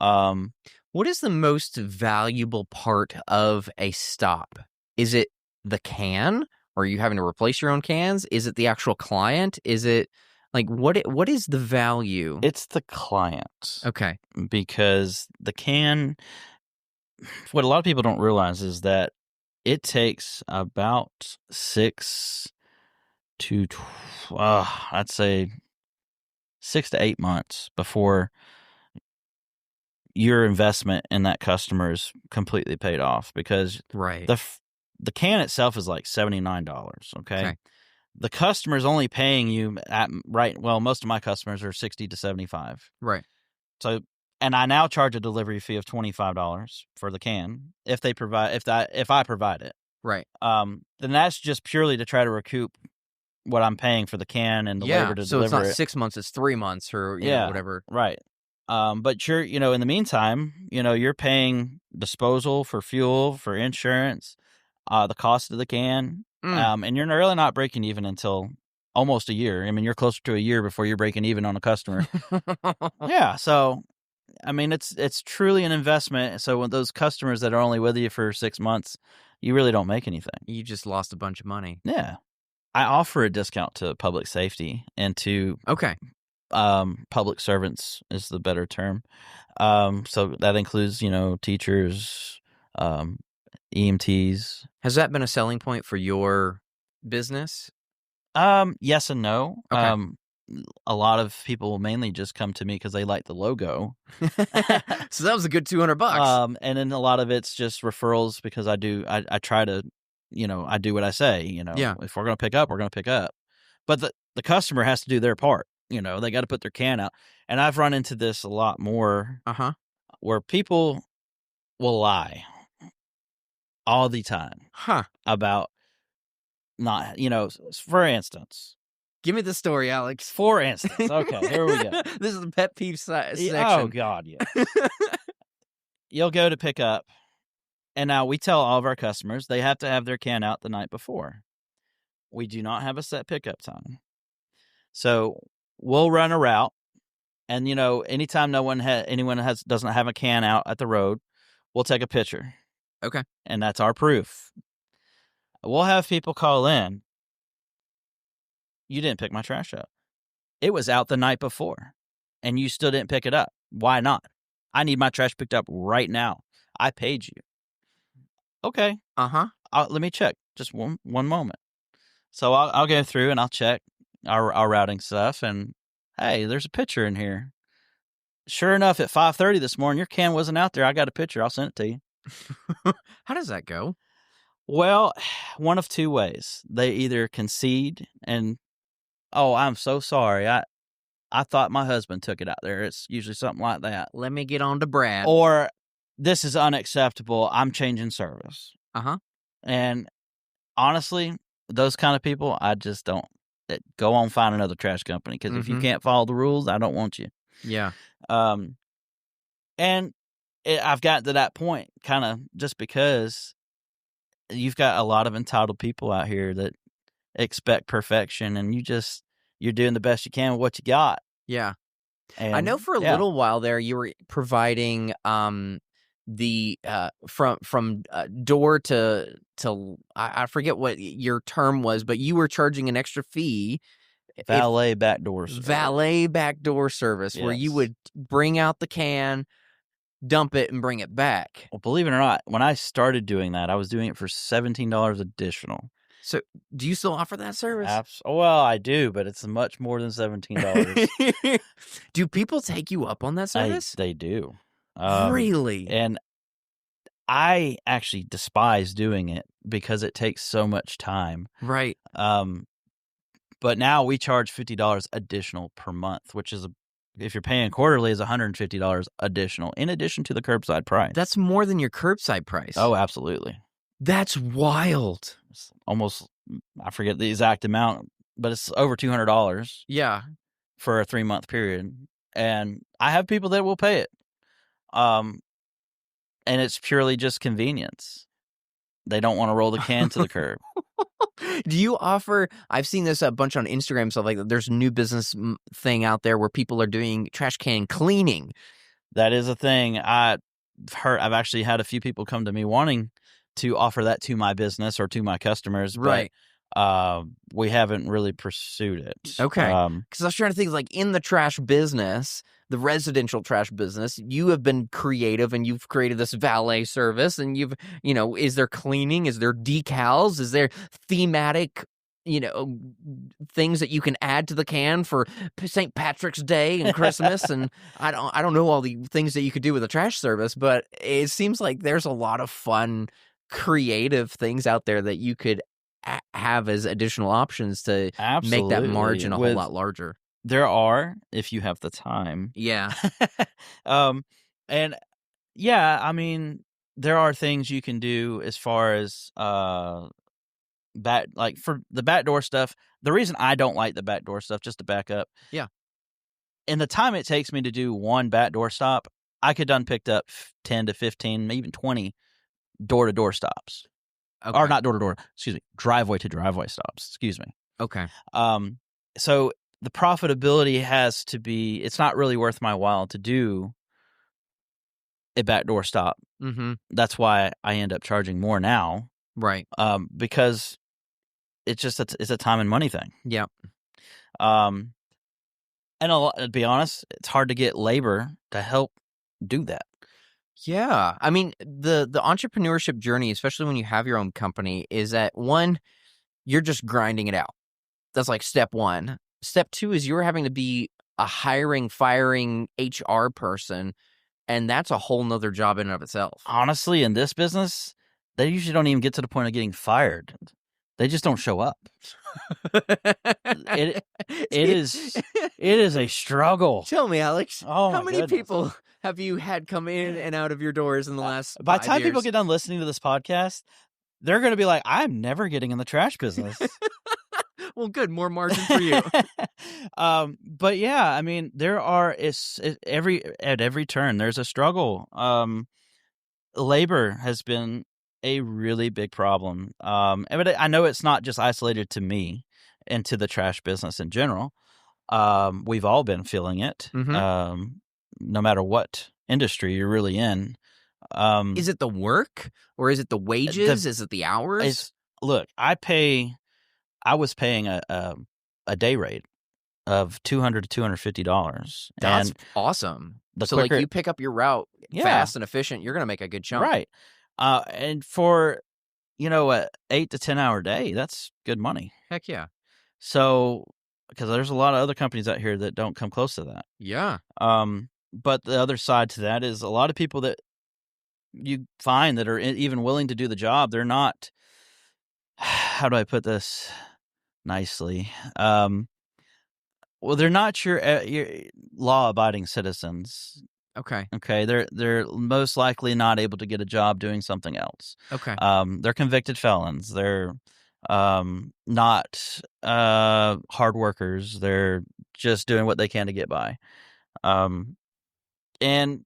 What is the most valuable part of a stop? Is it the can? Or are you having to replace your own cans? Is it the actual client? Is it like what is the value? It's the client. Okay. Because the can, what a lot of people don't realize is that it takes about 6 to, I'd say 6 to 8 months before your investment in that customer is completely paid off, because Right. the can itself is like $79. Okay. The customer's only paying you most of my customers are 60 to 75. Right. So, and I now charge a delivery fee of $25 for the can if I provide it. Right. Then that's just purely to try to recoup what I'm paying for the can and the labor to so deliver it's not it. 6 months, it's 3 months or you know, whatever. Right. But you're, in the meantime, you're paying disposal for fuel, for insurance, the cost of the can, and you're really not breaking even until almost a year. I mean, you're closer to a year before you're breaking even on a customer. Yeah. So, I mean, it's truly an investment. So when those customers that are only with you for 6 months, you really don't make anything. You just lost a bunch of money. Yeah. I offer a discount to public safety and to public servants is the better term. So that includes, teachers, EMTs. Has that been a selling point for your business? Yes and no. Okay. A lot of people mainly just come to me because they like the logo. So that was a good $200. And then a lot of it's just referrals because I try to, I do what I say, if we're going to pick up, we're going to pick up. But the customer has to do their part. They got to put their can out. And I've run into this a lot more where people will lie all the time about not, for instance. Give me the story, Alex. For instance. Okay, here we go. This is the pet peeve section. Oh, God, yeah. You'll go to pick up, and now we tell all of our customers they have to have their can out the night before. We do not have a set pickup time. So we'll run a route, and, anytime anyone doesn't have a can out at the road, we'll take a picture. Okay. And that's our proof. We'll have people call in. You didn't pick my trash up. It was out the night before, and you still didn't pick it up. Why not? I need my trash picked up right now. I paid you. Okay. Let me check. Just one moment. So I'll go through and I'll check our routing stuff, and hey, there's a picture in here. Sure enough, at 5:30 this morning, your can wasn't out there. I got a picture. I'll send it to you. How does that go? Well, one of two ways. They either concede and, oh, I'm so sorry. I thought my husband took it out there. It's usually something like that. Let me get on to Brad. Or, this is unacceptable. I'm changing service. And honestly, those kind of people, I just don't. Go on, find another trash company, because if you can't follow the rules, I don't want you. Yeah. And I've gotten to that point kind of just because you've got a lot of entitled people out here that expect perfection, and you're doing the best you can with what you got. Yeah. And I know for a little while there you were providing the from door to I forget what your term was, but you were charging an extra fee. Valet backdoor service. Where you would bring out the can, dump it, and bring it back. Well, believe it or not, when I started doing that, I was doing it for $17 additional. So, do you still offer that service? Well, I do, but it's much more than $17. Do people take you up on that service? They do. Really? And I actually despise doing it because it takes so much time. Right. But now we charge $50 additional per month, which is if you're paying quarterly, is $150 additional, in addition to the curbside price. That's more than your curbside price. Oh, absolutely. That's wild. It's almost, I forget the exact amount, but it's over $200. Yeah. For a 3-month period. And I have people that will pay it. And it's purely just convenience. They don't want to roll the can to the curb. Do you offer, I've seen this a bunch on Instagram, stuff like that. There's a new business thing out there where people are doing trash can cleaning. That is a thing. I've actually had a few people come to me wanting to offer that to my business or to my customers. Right. But we haven't really pursued it. Okay. Because I was trying to think, like, in the trash business, the residential trash business, you have been creative and you've created this valet service, and you've, is there cleaning? Is there decals? Is there thematic, things that you can add to the can for St. Patrick's Day and Christmas? And I don't know all the things that you could do with a trash service, but it seems like there's a lot of fun, creative things out there that you could have as additional options to make that margin a whole lot larger. There are, if you have the time. Yeah. And yeah, I mean, there are things you can do as far as like for the backdoor stuff. The reason I don't like the backdoor stuff, just to back up. Yeah. In the time it takes me to do one backdoor stop, I could done picked up 10 to 15, maybe even 20 door-to-door stops. Okay. Or not door-to-door, excuse me, driveway-to-driveway stops, excuse me. Okay. So the profitability has to be, it's not really worth my while to do a backdoor stop. Mm-hmm. That's why I end up charging more now. Right. Because it's just, it's a time and money thing. Yeah. And to be honest, it's hard to get labor to help do that. Yeah. I mean, the entrepreneurship journey, especially when you have your own company, is that one, you're just grinding it out. That's like step one. Step two is you're having to be a hiring, firing HR person, and that's a whole nother job in and of itself. Honestly, in this business, they usually don't even get to the point of getting fired. They just don't show up. It is a struggle. Tell me, Alex. Oh, how many goodness. people have you had come in and out of your doors in the last By 5 the time years? people get done listening to this podcast, they're going to be like, I'm never getting in the trash business. Well, good. More margin for you. But yeah, I mean, there are, at every turn, there's a struggle. Labor has been a really big problem. But I know it's not just isolated to me and to the trash business in general. We've all been feeling it. Mm-hmm. No matter what industry you're really in. Is it the work or is it the wages? Is it the hours? Look, I was paying a day rate of $200 to $250. That's and awesome. So quicker, like you pick up your route fast and efficient, you're going to make a good chunk. Right. And for, a 8 to 10 hour day, that's good money. Heck yeah. So, because there's a lot of other companies out here that don't come close to that. Yeah. But the other side to that is a lot of people that you find that are even willing to do the job, they're not, how do I put this nicely? Well, they're not your law-abiding citizens. Okay. They're most likely not able to get a job doing something else. Okay. They're convicted felons. They're not hard workers. They're just doing what they can to get by. And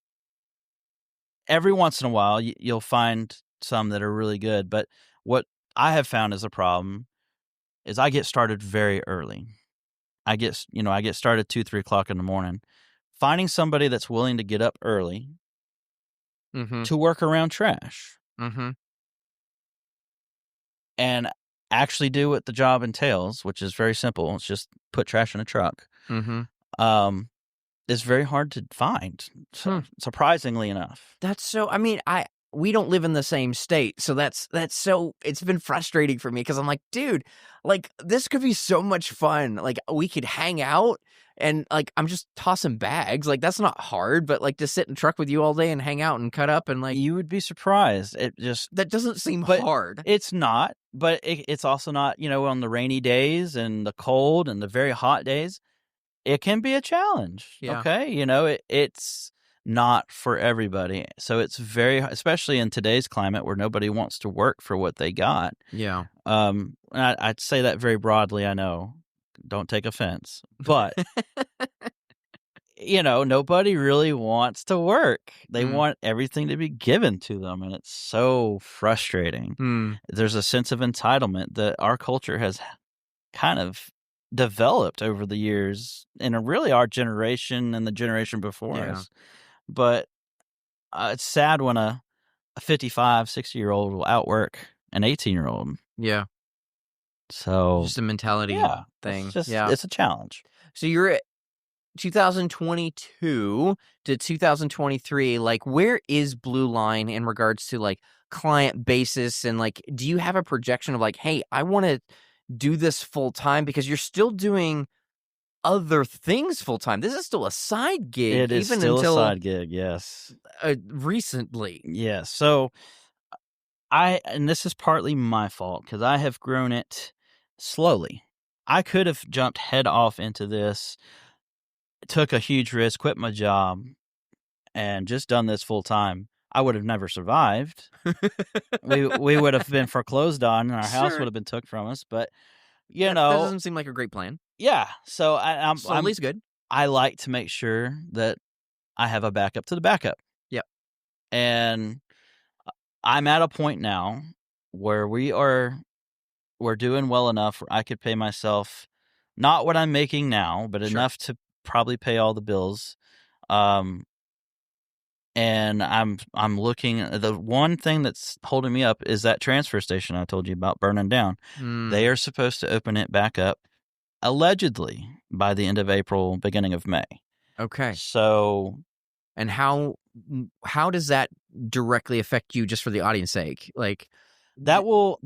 every once in a while, you'll find some that are really good. But what I have found is a problem is I get started very early. I get started 2, 3 o'clock in the morning. Finding somebody that's willing to get up early to work around trash and actually do what the job entails, which is very simple. It's just put trash in a truck. Is very hard to find, surprisingly enough. That's so. I mean, we don't live in the same state, so that's so. It's been frustrating for me because I'm like, dude, like this could be so much fun. Like we could hang out and like I'm just tossing bags. Like that's not hard, but like to sit in a truck with you all day and hang out and cut up and like you would be surprised. That doesn't seem hard. It's not, but it's also not. On the rainy days and the cold and the very hot days, it can be a challenge. Yeah. Okay. It's not for everybody. So it's especially in today's climate where nobody wants to work for what they got. Yeah. And I'd say that very broadly. I know. Don't take offense, but nobody really wants to work. They want everything to be given to them, and it's so frustrating. There's a sense of entitlement that our culture has kind of developed over the years, and really our generation and the generation before us. But it's sad when a 55, 60-year-old will outwork an 18-year-old. Yeah. So Just a mentality thing. It's a challenge. So you're at 2022 to 2023, like where is Blue Line in regards to like client basis, and like do you have a projection of like, hey, I want to do this full time? Because you're still doing other things full time. This is still a side gig. It is even still until a side gig, yes. Recently. Yes. So and this is partly my fault because I have grown it slowly. I could have jumped head off into this, took a huge risk, quit my job, and just done this full time. I would have never survived. we would have been foreclosed on, and our house would have been took from us. But that doesn't seem like a great plan. Yeah. So I'm slowly's good. I like to make sure that I have a backup to the backup. Yep. And I'm at a point now where we're doing well enough where I could pay myself not what I'm making now, but enough to probably pay all the bills. And I'm looking. The one thing that's holding me up is that transfer station I told you about burning down. They are supposed to open it back up, allegedly, by the end of April, beginning of May. Okay. So, and how does that directly affect you, just for the audience sake? Like that will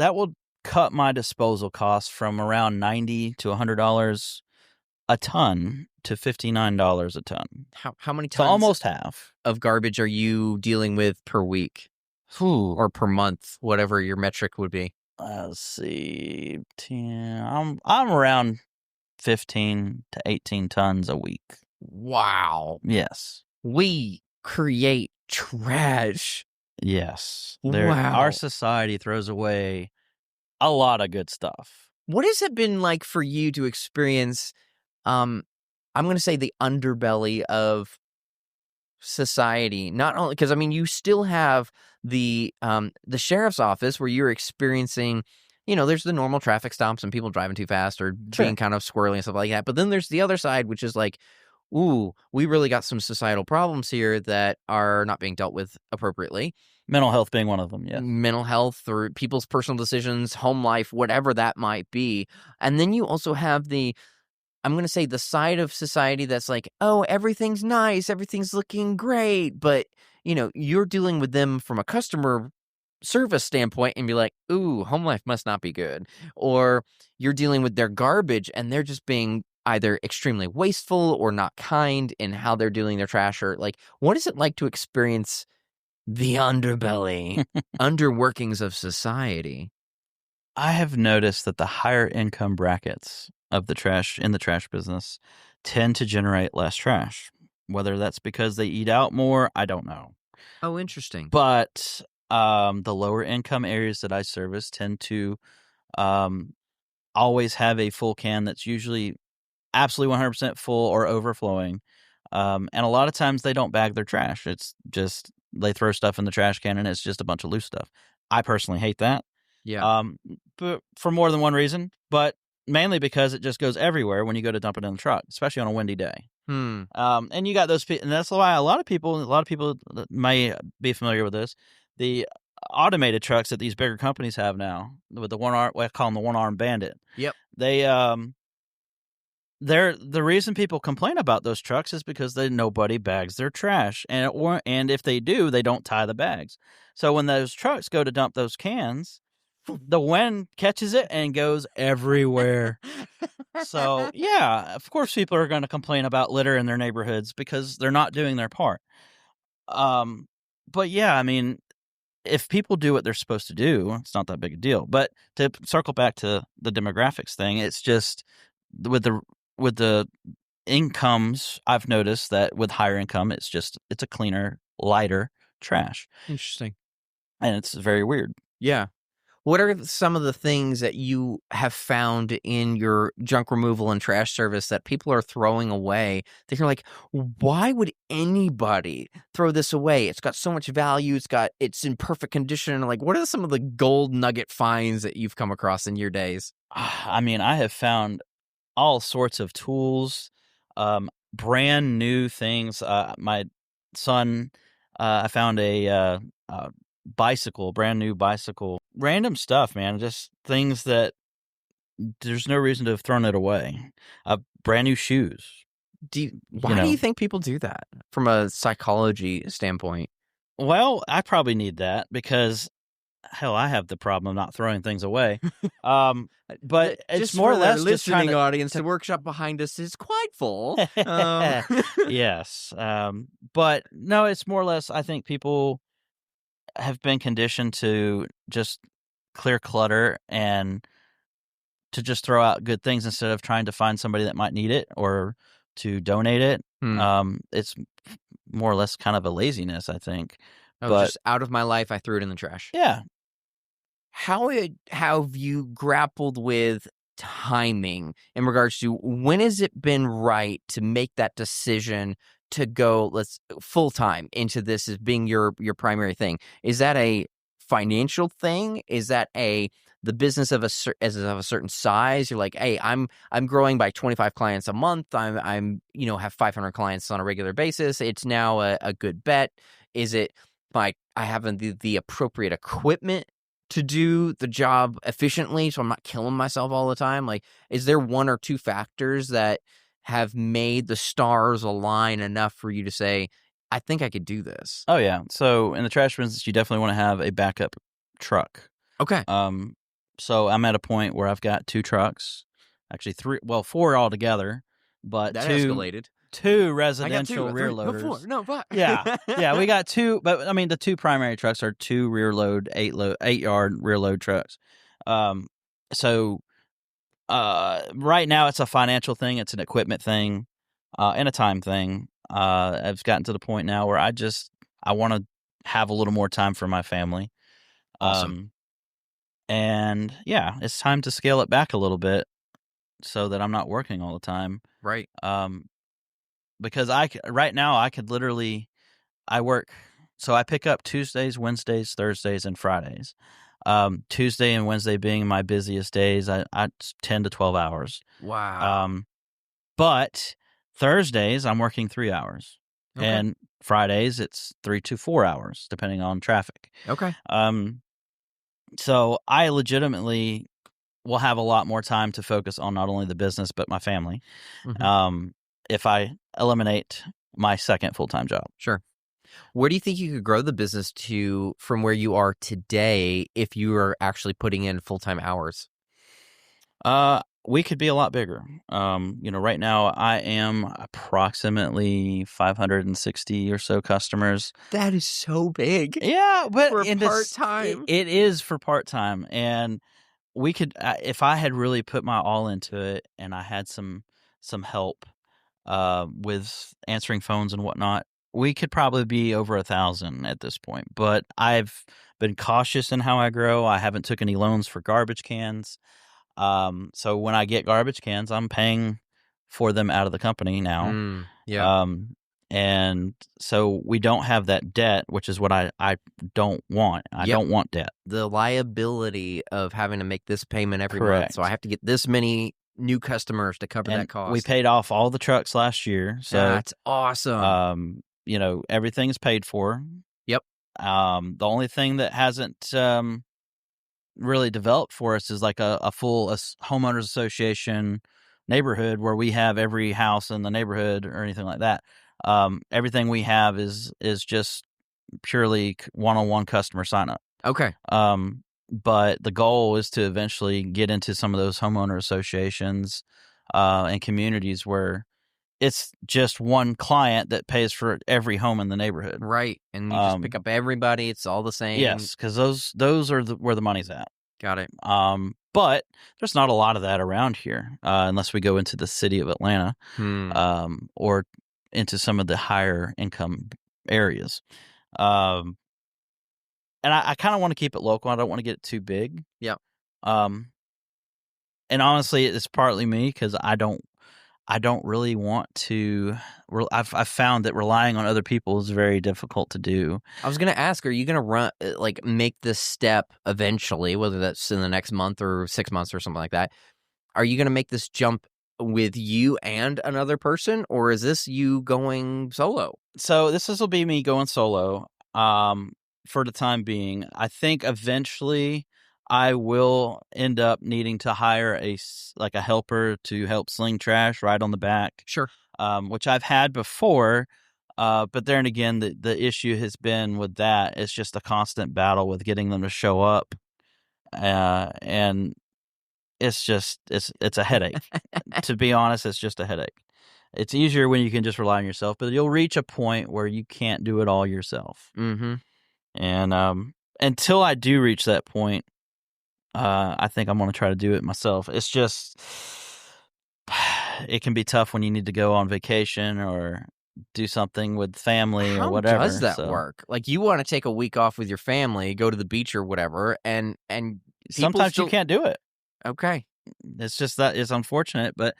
cut my disposal costs from around $90 to $100 a ton to $59 a ton. How many tons? So almost half of garbage are you dealing with per week? Or per month, whatever your metric would be? Let's see, 10. I'm around 15 to 18 tons a week. Wow. Yes. We create trash. Yes. Wow. Our society throws away a lot of good stuff. What has it been like for you to experience, I'm going to say, the underbelly of society? Not only because, I mean, you still have the sheriff's office where you're experiencing, there's the normal traffic stops and people driving too fast or being kind of squirrely and stuff like that. But then there's the other side, which is like, ooh, we really got some societal problems here that are not being dealt with appropriately. Mental health being one of them, yeah. Mental health or people's personal decisions, home life, whatever that might be. And then you also have I'm going to say, the side of society that's like, oh, everything's nice, everything's looking great. But, you're dealing with them from a customer service standpoint and be like, ooh, home life must not be good. Or you're dealing with their garbage and they're just being either extremely wasteful or not kind in how they're doing their trash. Or like, what is it like to experience the underbelly, underworkings of society? I have noticed that the higher income brackets of the trash business tend to generate less trash. Whether that's because they eat out more, I don't know. Oh, interesting. But the lower income areas that I service tend to always have a full can that's usually absolutely 100% full or overflowing. And a lot of times they don't bag their trash. It's just they throw stuff in the trash can and it's just a bunch of loose stuff. I personally hate that. Yeah. But for more than one reason, but mainly because it just goes everywhere when you go to dump it in the truck, especially on a windy day. And you got those people, and that's why a lot of people may be familiar with this. The automated trucks that these bigger companies have now with the one-arm, I call them the one-arm bandit. Yep. The reason people complain about those trucks is because nobody bags their trash, and if they do, they don't tie the bags. So when those trucks go to dump those cans, the wind catches it and goes everywhere. So yeah, of course people are going to complain about litter in their neighborhoods because they're not doing their part. But yeah, I mean, if people do what they're supposed to do, it's not that big a deal. But to circle back to the demographics thing, it's just with the incomes, I've noticed that with higher income, it's a cleaner, lighter trash. Interesting. And it's very weird. Yeah. What are some of the things that you have found in your junk removal and trash service that people are throwing away that you're like, why would anybody throw this away? It's got so much value. It's in perfect condition. Like, what are some of the gold nugget finds that you've come across in your days? I mean, I have found all sorts of tools, brand new things. My son, I found a bicycle, brand new bicycle, random stuff, man. Just things that there's no reason to have thrown it away. Brand new shoes. Why do you think people do that from a psychology standpoint? Well, I probably need that because hell, I have the problem of not throwing things away. But it's just more or for less the just trying listening to, audience. The workshop behind us is quite full. Yes. But no, it's more or less, I think people have been conditioned to just clear clutter and to just throw out good things instead of trying to find somebody that might need it or to donate it. It's more or less kind of a laziness, I think. But just out of my life, I threw it in the trash. Yeah. How have you grappled with timing in regards to when has it been right to make that decision to go full time into this as being your primary thing? Is that a financial thing? Is that the business of a certain size? You're like, hey, I'm growing by 25 clients a month. I'm have 500 clients on a regular basis. It's now a good bet. Is it like I have the appropriate equipment to do the job efficiently, so I'm not killing myself all the time? Like, is there one or two factors that have made the stars align enough for you to say, I think I could do this? Oh, yeah. So in the trash business, you definitely want to have a backup truck. Okay. So I'm at a point where I've got 2 trucks, actually 4 altogether, but that two escalated. 2 residential rear loaders. No, 4. No, 5. Yeah, we got 2, but I mean the 2 primary trucks are 2 rear load 8-yard rear load trucks. So right now it's a financial thing, it's an equipment thing, and a time thing. I've gotten to the point now where I want to have a little more time for my family. Awesome. And yeah, it's time to scale it back a little bit so that I'm not working all the time. Right. Because right now I could literally, I work, so I pick up Tuesdays, Wednesdays, Thursdays, and Fridays. Tuesday and Wednesday being my busiest days, I 10 to 12 hours. Wow. But Thursdays I'm working 3 hours, and Fridays it's 3 to 4 hours depending on traffic. Okay. So I legitimately will have a lot more time to focus on not only the business but my family. If I eliminate my second full-time job. Sure. Where do you think you could grow the business to from where you are today if you are actually putting in full-time hours? We could be a lot bigger. Right now I am approximately 560 or so customers. That is so big. Yeah, but for part-time. It is for part-time, and we could, if I had really put my all into it, and I had some help with answering phones and whatnot, we could probably be over 1,000 at this point. But I've been cautious in how I grow. I haven't took any loans for garbage cans. So when I get garbage cans, I'm paying for them out of the company now. Yeah. And so we don't have that debt, which is what I don't want. I don't want debt. The liability of having to make this payment every month. Correct. So I have to get this many new customers to cover that cost. We paid off all the trucks last year. So that's awesome. Everything's paid for. Yep. The only thing that hasn't really developed for us is like a full homeowners association neighborhood where we have every house in the neighborhood or anything like that. Everything we have is just purely one-on-one customer sign up. Okay. But the goal is to eventually get into some of those homeowner associations and communities where it's just one client that pays for every home in the neighborhood. Right. And you just pick up everybody. It's all the same. Yes, because those are where the money's at. Got it. But there's not a lot of that around here, unless we go into the city of Atlanta, Hmm. or into some of the higher income areas. Um, and I kind of want to keep it local. I don't want to get it too big. Yeah. Um, and honestly, it's partly me because I don't really want to. I've found that relying on other people is very difficult to do. I was gonna ask, are you gonna make this step eventually, whether that's in the next month or 6 months or something like that? Are you gonna make this jump with you and another person, or is this you going solo? So this will be me going solo. For the time being, I think eventually I will end up needing to hire a helper to help sling trash right on the back. Sure. Which I've had before. But then again, the issue has been with that. It's just a constant battle with getting them to show up. And it's a headache. To be honest, it's just a headache. It's easier when you can just rely on yourself, but you'll reach a point where you can't do it all yourself. Mm-hmm. And until I do reach that point, I think I'm going to try to do it myself. It's just, it can be tough when you need to go on vacation or do something with family or whatever. How does that work? Like, you want to take a week off with your family, go to the beach or whatever, and sometimes you can't do it. Okay. It's just that it's unfortunate, but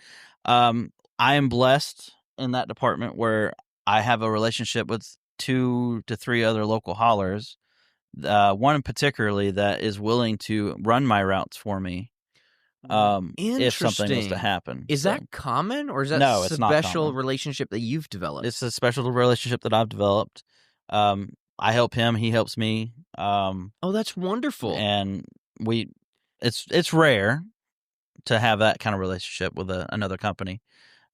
I am blessed in that department where I have a relationship with 2 to 3 other local haulers. One particularly that is willing to run my routes for me. If something was to happen. Is that common, or is that No, it's not special common. relationship that you've developed? It's a special relationship that I've developed. I help him, he helps me. Oh, that's wonderful. And it's rare to have that kind of relationship with another company,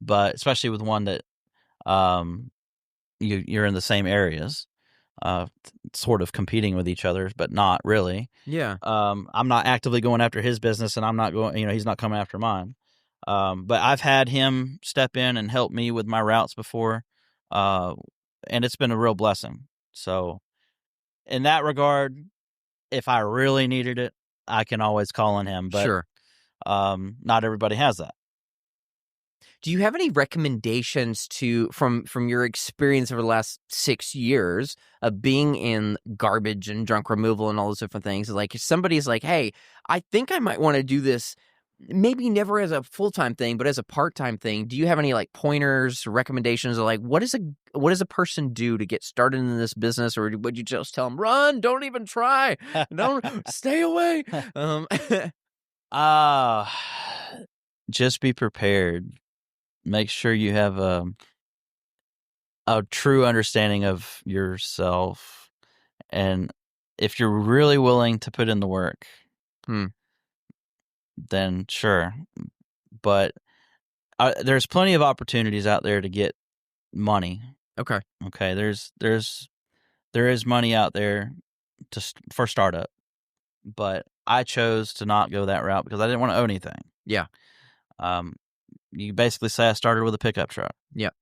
but especially with one that you're in the same areas, sort of competing with each other, but not really. Yeah. I'm not actively going after his business, and I'm not going. He's not coming after mine. But I've had him step in and help me with my routes before, and it's been a real blessing. So, in that regard, if I really needed it, I can always call on him. But Sure. not everybody has that. Do you have any recommendations from your experience over the last 6 years of being in garbage and junk removal and all those different things? Like, if somebody's like, "Hey, I think I might want to do this, maybe never as a full-time thing, but as a part-time thing." Do you have any like pointers, recommendations of like what does a person do to get started in this business, or would you just tell them, "Run, don't even try, don't stay away"? Just be prepared. Make sure you have a true understanding of yourself, and if you're really willing to put in the work, then sure. But there's plenty of opportunities out there to get money. Okay. There is money out there for startup, but I chose to not go that route because I didn't want to own anything. Yeah. You basically say I started with a pickup truck. Yeah.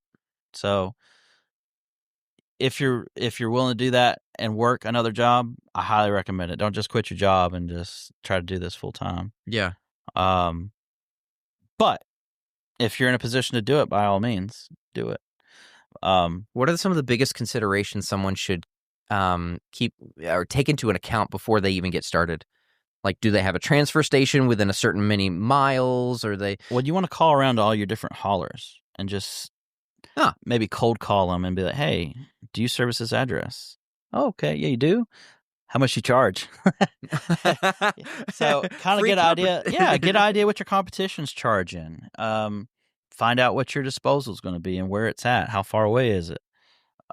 So if you're willing to do that and work another job, I highly recommend it. Don't just quit your job and just try to do this full time. Yeah. But if you're in a position to do it, by all means, do it. What are some of the biggest considerations someone should keep or take into an account before they even get started? Like, do they have a transfer station within a certain many miles, or they? Well, you want to call around to all your different haulers and just maybe cold call them and be like, "Hey, do you service this address?" "Oh, okay, yeah, you do. How much you charge?" So kind of get an idea. Yeah, get an idea what your competition's charging. Find out what your disposal is going to be and where it's at. How far away is it?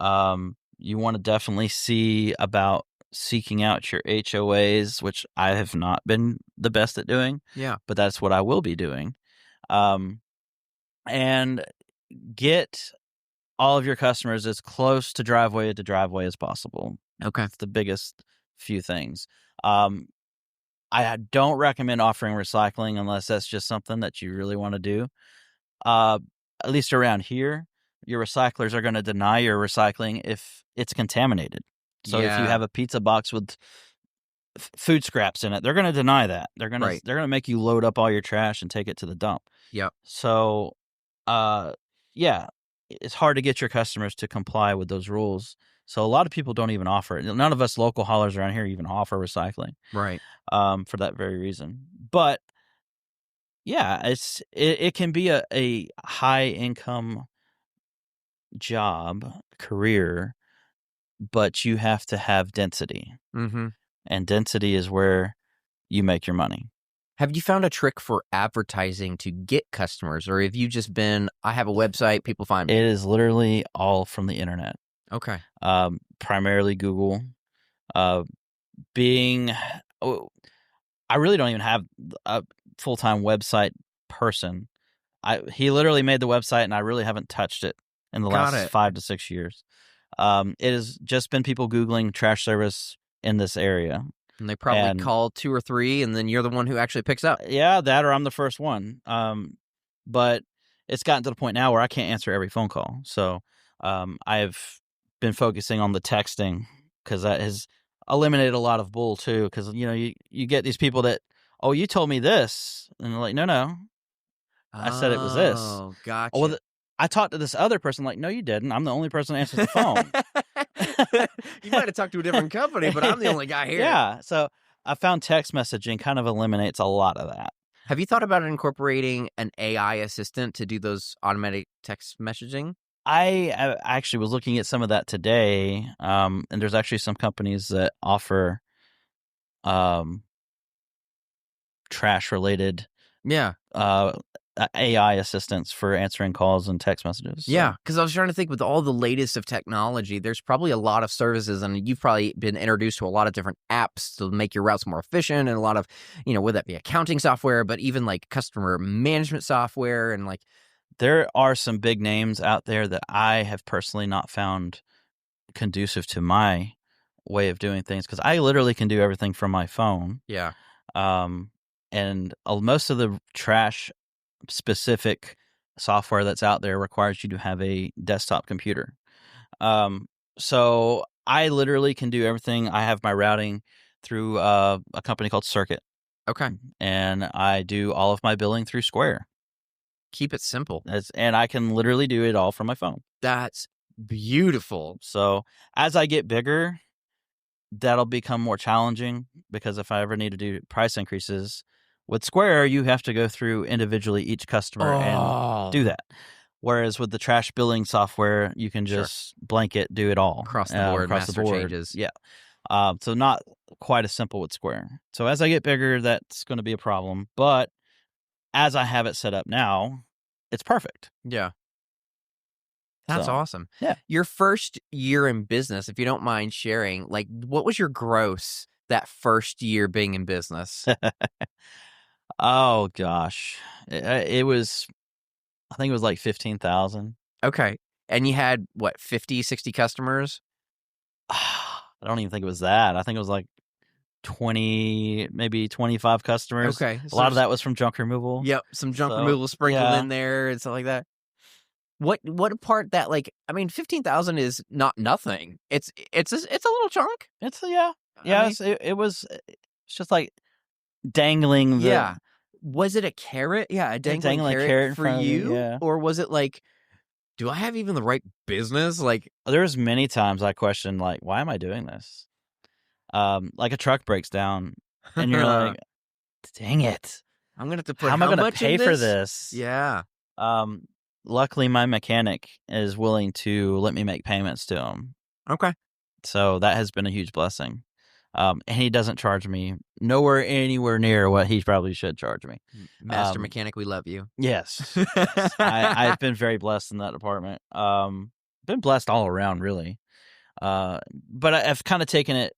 You want to definitely see about seeking out your HOAs, which I have not been the best at doing. Yeah. But that's what I will be doing. And get all of your customers as close to driveway as possible. Okay. That's the biggest few things. I don't recommend offering recycling unless that's just something that you really want to do. At least around here, your recyclers are going to deny your recycling if it's contaminated. So if you have a pizza box with food scraps in it. They're going to deny that. They're going Right. to make you load up all your trash and take it to the dump. Yep. So, yeah, it's hard to get your customers to comply with those rules. So a lot of people don't even offer it. None of us local haulers around here even offer recycling. Right. For that very reason. But yeah, it can be a high income job, career, but you have to have density. Mm-hmm. And density is where you make your money. Have you found a trick for advertising to get customers, or have you just been, I have a website, people find me? It is literally all from the internet. Okay. Primarily Google. Being, I really don't even have a full-time website person. He literally made the website, and I really haven't touched it in the last 5 to 6 years. It has just been people Googling trash service in this area. And they probably call 2 or 3, and then you're the one who actually picks up. Yeah, that or I'm the first one. But it's gotten to the point now where I can't answer every phone call. So I've been focusing on the texting because that has eliminated a lot of bull too. Because you get these people that, oh, you told me this, and they're like, no, I said it was this. Oh, gotcha. Oh, well, I talked to this other person. Like, no, you didn't. I'm the only person that answers the phone. You might have talked to a different company, but I'm the only guy here. Yeah. So I found text messaging kind of eliminates a lot of that. Have you thought about incorporating an AI assistant to do those automatic text messaging? I actually was looking at some of that today, and there's actually some companies that offer trash-related AI assistants for answering calls and text messages. So. Yeah, because I was trying to think with all the latest of technology, there's probably a lot of services, and you've probably been introduced to a lot of different apps to make your routes more efficient, and a lot of, whether that be accounting software, but even like customer management software and like. There are some big names out there that I have personally not found conducive to my way of doing things because I literally can do everything from my phone. Yeah. And most of the trash specific software that's out there requires you to have a desktop computer. So I literally can do everything. I have my routing through a company called Circuit. Okay. And I do all of my billing through Square. Keep it simple. And I can literally do it all from my phone. That's beautiful. So as I get bigger, that'll become more challenging because if I ever need to do price increases with Square, you have to go through individually each customer and do that. Whereas with the trash billing software, you can just blanket do it all across the board, master changes. Yeah. So not quite as simple with Square. So as I get bigger, that's going to be a problem. But as I have it set up now, it's perfect. Yeah. That's awesome. Yeah. Your first year in business, if you don't mind sharing, like what was your gross that first year being in business? Oh gosh. It was, I think it was like 15,000. Okay. And you had what, 50, 60 customers? I don't even think it was that. I think it was like 20, maybe 25 customers. Okay. A lot of that was from junk removal. Yep. Some junk removal sprinkled in there and stuff like that. What part that, like, I mean, 15,000 is not nothing. It's a little chunk. It's it was. It's just like dangling. Was it a carrot? Yeah, a dangling carrot for you, or was it like, do I have even the right business? Like, there's many times I question, like, why am I doing this? Like a truck breaks down, and you're like, dang it, I'm gonna have to put. How am I gonna pay for this? Yeah. Luckily, my mechanic is willing to let me make payments to him. Okay. So that has been a huge blessing. And he doesn't charge me anywhere near what he probably should charge me. Master mechanic, we love you. Yes. I've been very blessed in that department. Been blessed all around, really. But I've kind of taken it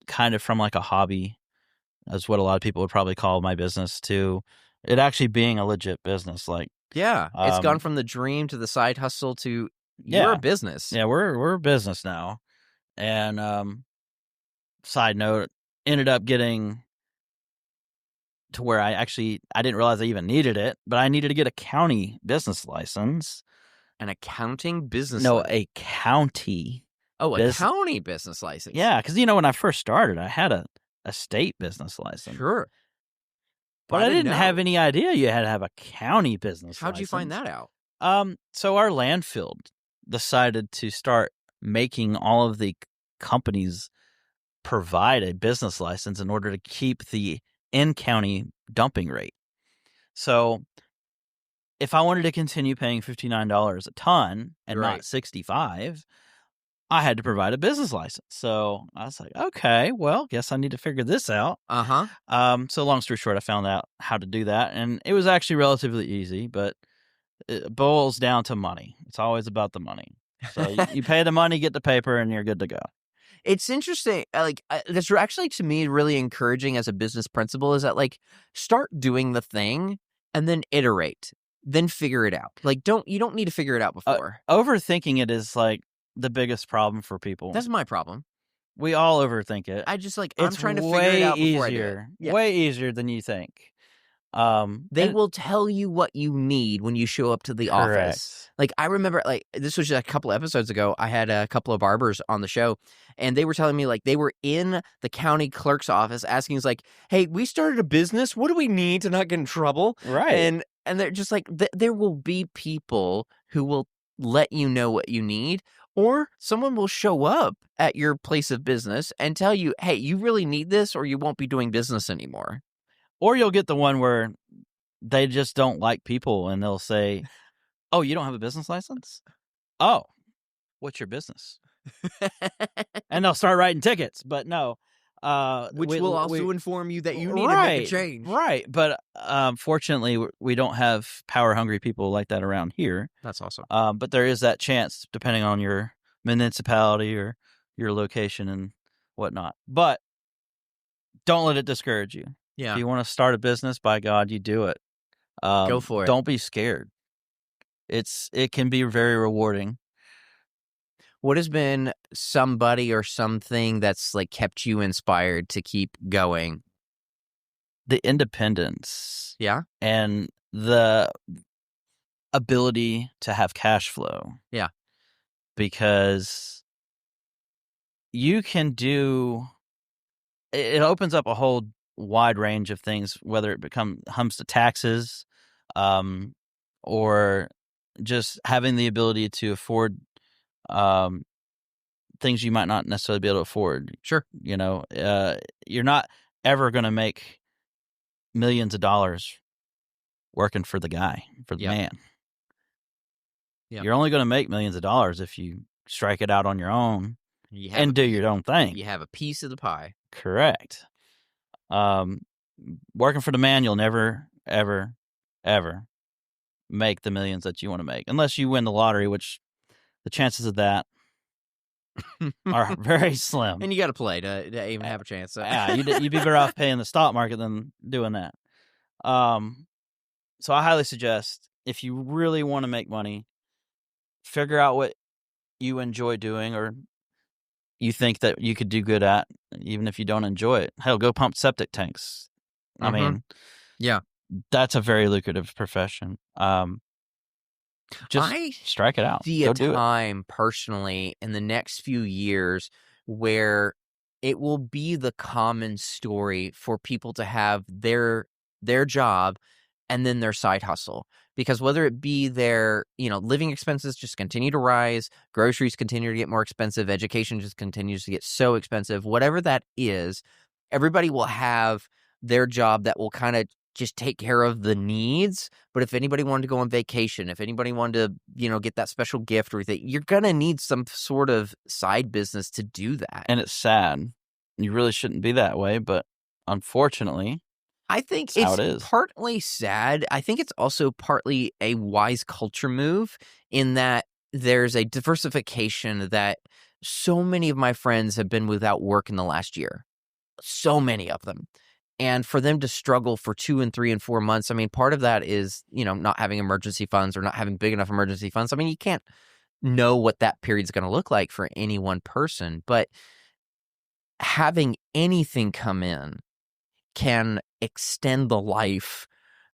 kind of from like a hobby, as what a lot of people would probably call my business, to it actually being a legit business. Like, yeah, it's gone from the dream to the side hustle to you're a business. Yeah, we're a business now. And side note, ended up getting to where I didn't realize I even needed it, but I needed to get a county business license. An accounting business? No, a county. Oh, a county business license. Yeah, because when I first started, I had a a state business license. Sure. But I didn't have any idea you had to have a county business How'd you find license. that out? So our landfill decided to start making all of the companies provide a business license in order to keep the in-county dumping rate. So if I wanted to continue paying $59 a ton and not $65, I had to provide a business license. So I was like, okay, well, guess I need to figure this out. So long story short, I found out how to do that, and it was actually relatively easy, but it boils down to money. It's always about the money. So you pay the money, get the paper, and you're good to go. It's interesting. That's actually, to me, really encouraging as a business principle is that, like, start doing the thing and then iterate, then figure it out. Like, you don't need to figure it out before. Overthinking it is like the biggest problem for people. That's my problem. We all overthink it. I'm trying to figure it out before I do it. Yeah. Way easier than you think. They will tell you what you need when you show up to the office. Like, I remember, like, this was just a couple episodes ago. I had a couple of barbers on the show, and they were telling me, like, they were in the county clerk's office asking, like, hey, we started a business. What do we need to not get in trouble? Right. And they're just like, there will be people who will let you know what you need, or someone will show up at your place of business and tell you, hey, you really need this, or you won't be doing business anymore. Or you'll get the one where they just don't like people and they'll say, oh, you don't have a business license? Oh, what's your business? And they'll start writing tickets, but no. Which will also inform you that you need to make a change. Right, but fortunately, we don't have power-hungry people like that around here. That's awesome. But there is that chance, depending on your municipality or your location and whatnot. But don't let it discourage you. Yeah. If you want to start a business, by God, you do it. Go for it. Don't be scared. It can be very rewarding. What has been somebody or something that's, like, kept you inspired to keep going? The independence. Yeah. And the ability to have cash flow. Yeah. Because you can do, it opens up a whole wide range of things, whether it comes to taxes, or just having the ability to afford things you might not necessarily be able to afford. Sure. You know, you're not ever going to make millions of dollars working for the guy, for the man. Yep. You're only going to make millions of dollars if you strike it out on your own and do your own thing. You have a piece of the pie. Correct. Working for the man, you'll never, ever, ever make the millions that you want to make, unless you win the lottery, which the chances of that are very slim. And you got to play to even have a chance. So. Yeah, you'd be better off paying the stock market than doing that. So I highly suggest, if you really want to make money, figure out what you enjoy doing or you think that you could do good at, even if you don't enjoy it. Hell, go pump septic tanks. I mean, yeah, that's a very lucrative profession. Just strike it out. See a time personally in the next few years where it will be the common story for people to have their job and then their side hustle. Because whether it be their, living expenses just continue to rise, groceries continue to get more expensive, education just continues to get so expensive, whatever that is, everybody will have their job that will kind of just take care of the needs. But if anybody wanted to go on vacation, if anybody wanted to, get that special gift or anything, you're going to need some sort of side business to do that. And it's sad. You really shouldn't be that way, but unfortunately, I think it's partly sad. I think it's also partly a wise culture move in that there's a diversification that so many of my friends have been without work in the last year. So many of them. And for them to struggle for 2 and 3 and 4 months, I mean, part of that is, not having emergency funds or not having big enough emergency funds. I mean, you can't know what that period's going to look like for any one person, but having anything come in can extend the life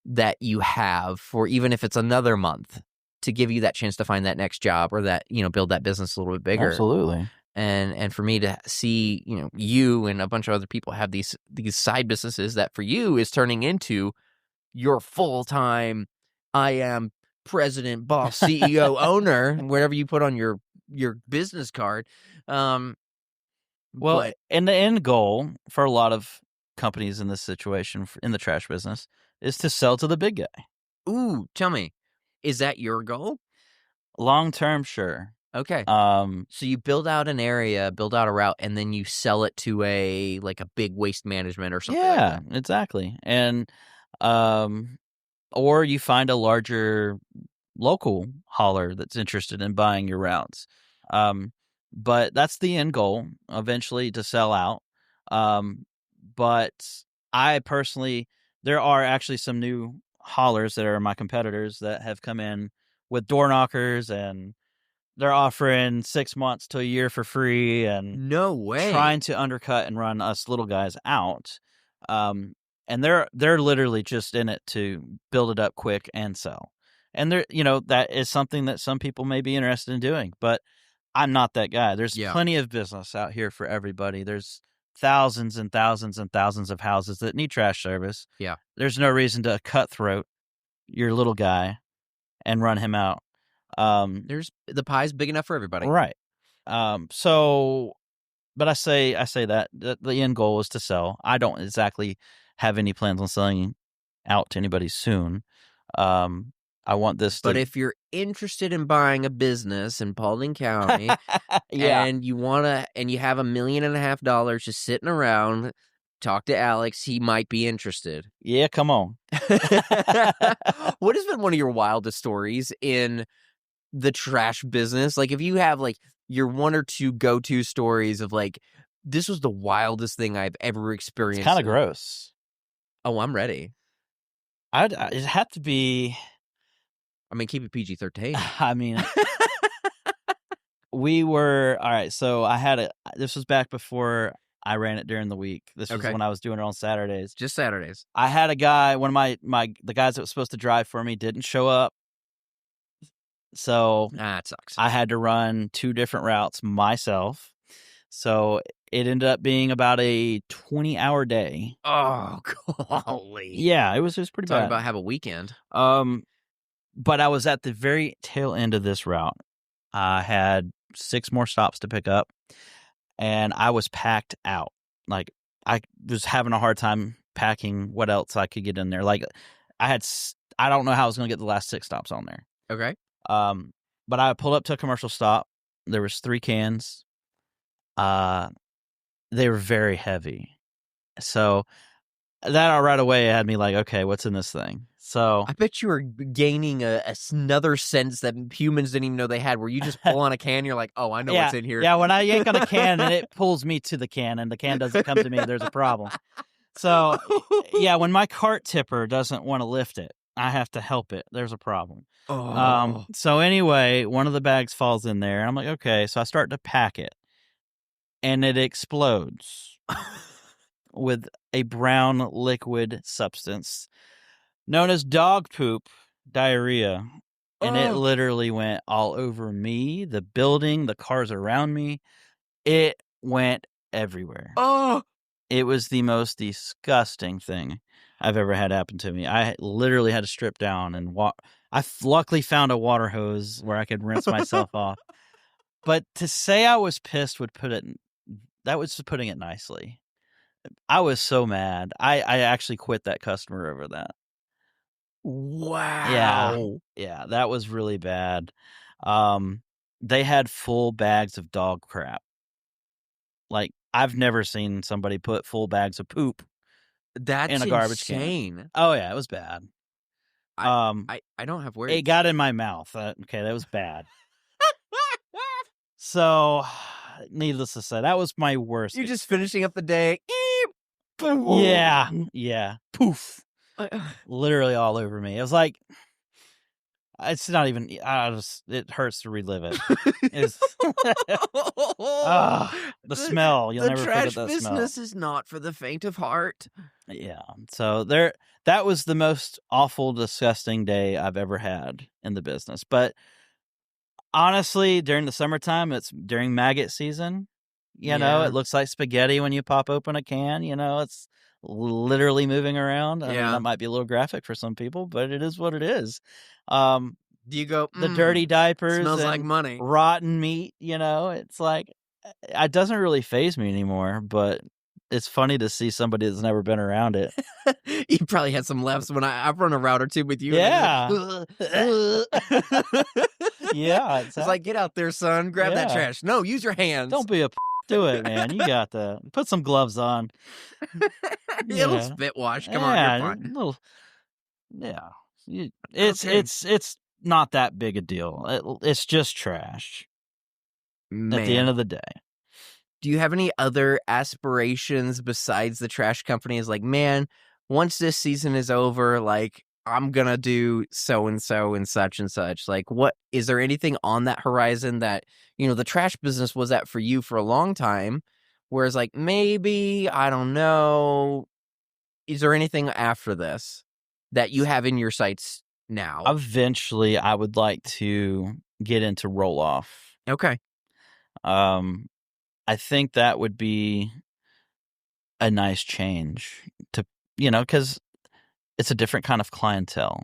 that you have for even if it's another month to give you that chance to find that next job or that, build that business a little bit bigger. Absolutely. and for me to see, you and a bunch of other people have these side businesses that for you is turning into your full-time, I am president, boss, CEO, owner, whatever you put on your business card. Well, But and the end goal for a lot of companies in this situation in the trash business is to sell to the big guy. ooh, tell me, is that your goal? Long term, sure. Okay. So you build out an area, build out a route, and then you sell it to a big waste management or something like Yeah, that. exactly. And or you find a larger local hauler that's interested in buying your routes. But that's the end goal, eventually to sell out. But I personally, there are actually some new haulers that are my competitors that have come in with door knockers, and they're offering 6 months to a year for free and No way. trying to undercut and run us little guys out. And they're literally just in it to build it up quick and sell. And that is something that some people may be interested in doing, but I'm not that guy. There's plenty of business out here for everybody. There's thousands and thousands and thousands of houses that need trash service. Yeah. There's no reason to cutthroat your little guy and run him out. There's the pie's big enough for everybody. Right. But I say that the end goal is to sell. I don't exactly have any plans on selling out to anybody soon. I want this But if you're interested in buying a business in Paulding County and you have $1.5 million just sitting around, talk to Alex. He might be interested. Yeah, come on. What has been one of your wildest stories in the trash business? Like, if you have your one or two go-to stories of this was the wildest thing I've ever experienced. It's kind of gross. Oh, I'm ready. It'd have to be. I mean, keep it PG-13. I mean, we were all right. So this was back before I ran it during the week. This was when I was doing it on Saturdays. Just Saturdays. I had a guy. One of the guys that was supposed to drive for me didn't show up. So it sucks. I had to run 2 different routes myself. So it ended up being about a 20-hour day. Oh, golly. Yeah, it was pretty bad. Talking about have a weekend. But I was at the very tail end of this route. I had 6 more stops to pick up, and I was packed out. Like, I was having a hard time packing what else I could get in there. Like, I don't know how I was going to get the last 6 stops on there. Okay. But I pulled up to a commercial stop. There was 3 cans. They were very heavy. So that right away had me like, okay, what's in this thing? So I bet you were gaining another sense that humans didn't even know they had, where you just pull on a can, you're like, oh, I know what's in here. Yeah, when I yank on a can and it pulls me to the can and the can doesn't come to me, there's a problem. So, yeah, when my cart tipper doesn't want to lift it, I have to help it. There's a problem. Oh. So anyway, one of the bags falls in there. And I'm like, okay. So I start to pack it. And it explodes with a brown liquid substance known as dog poop diarrhea. And it literally went all over me, the building, the cars around me. It went everywhere. Oh. It was the most disgusting thing I've ever had happen to me. I literally had to strip down and walk. I luckily found a water hose where I could rinse myself off. But to say I was pissed that was putting it nicely. I was so mad. I actually quit that customer over that. Wow. Yeah, that was really bad. They had full bags of dog crap. Like, I've never seen somebody put full bags of poop in a garbage can. Oh yeah, it was bad. I don't have words. It got in my mouth. Okay, that was bad. So, needless to say, that was my worst. You're just finishing up the day. Yeah. Poof. Literally all over me. It was like, it's not even, it hurts to relive it. The smell. You'll never forget that smell. The trash business is not for the faint of heart. Yeah. So that was the most awful, disgusting day I've ever had in the business. But Honestly, during the summertime, it's during maggot season. Yeah. It looks like spaghetti when you pop open a can. It's literally moving around. I mean, Yeah. that might be a little graphic for some people, but it is what it is. Um, Do you go, the dirty diapers smells like and money. rotten meat, it's like, it doesn't really faze me anymore, but it's funny to see somebody that's never been around it. You probably had some laughs when I've run a route or two with you. Yeah. Yeah. It's like, get out there, son. Grab that trash. No, use your hands. Don't be a do it, man. You got that. Put some gloves on. Yeah, a little spit wash. Come on, you're fine. It's not that big a deal. It's just trash. Man. At the end of the day. Do you have any other aspirations besides the trash company? Is like, man, once this season is over, like, I'm gonna do so and so and such and such. Like, what is there anything on that horizon that, the trash business was that for you for a long time? Whereas, like, maybe, I don't know, is there anything after this that you have in your sights now? Eventually, I would like to get into roll off. Okay. I think that would be a nice change to, because it's a different kind of clientele.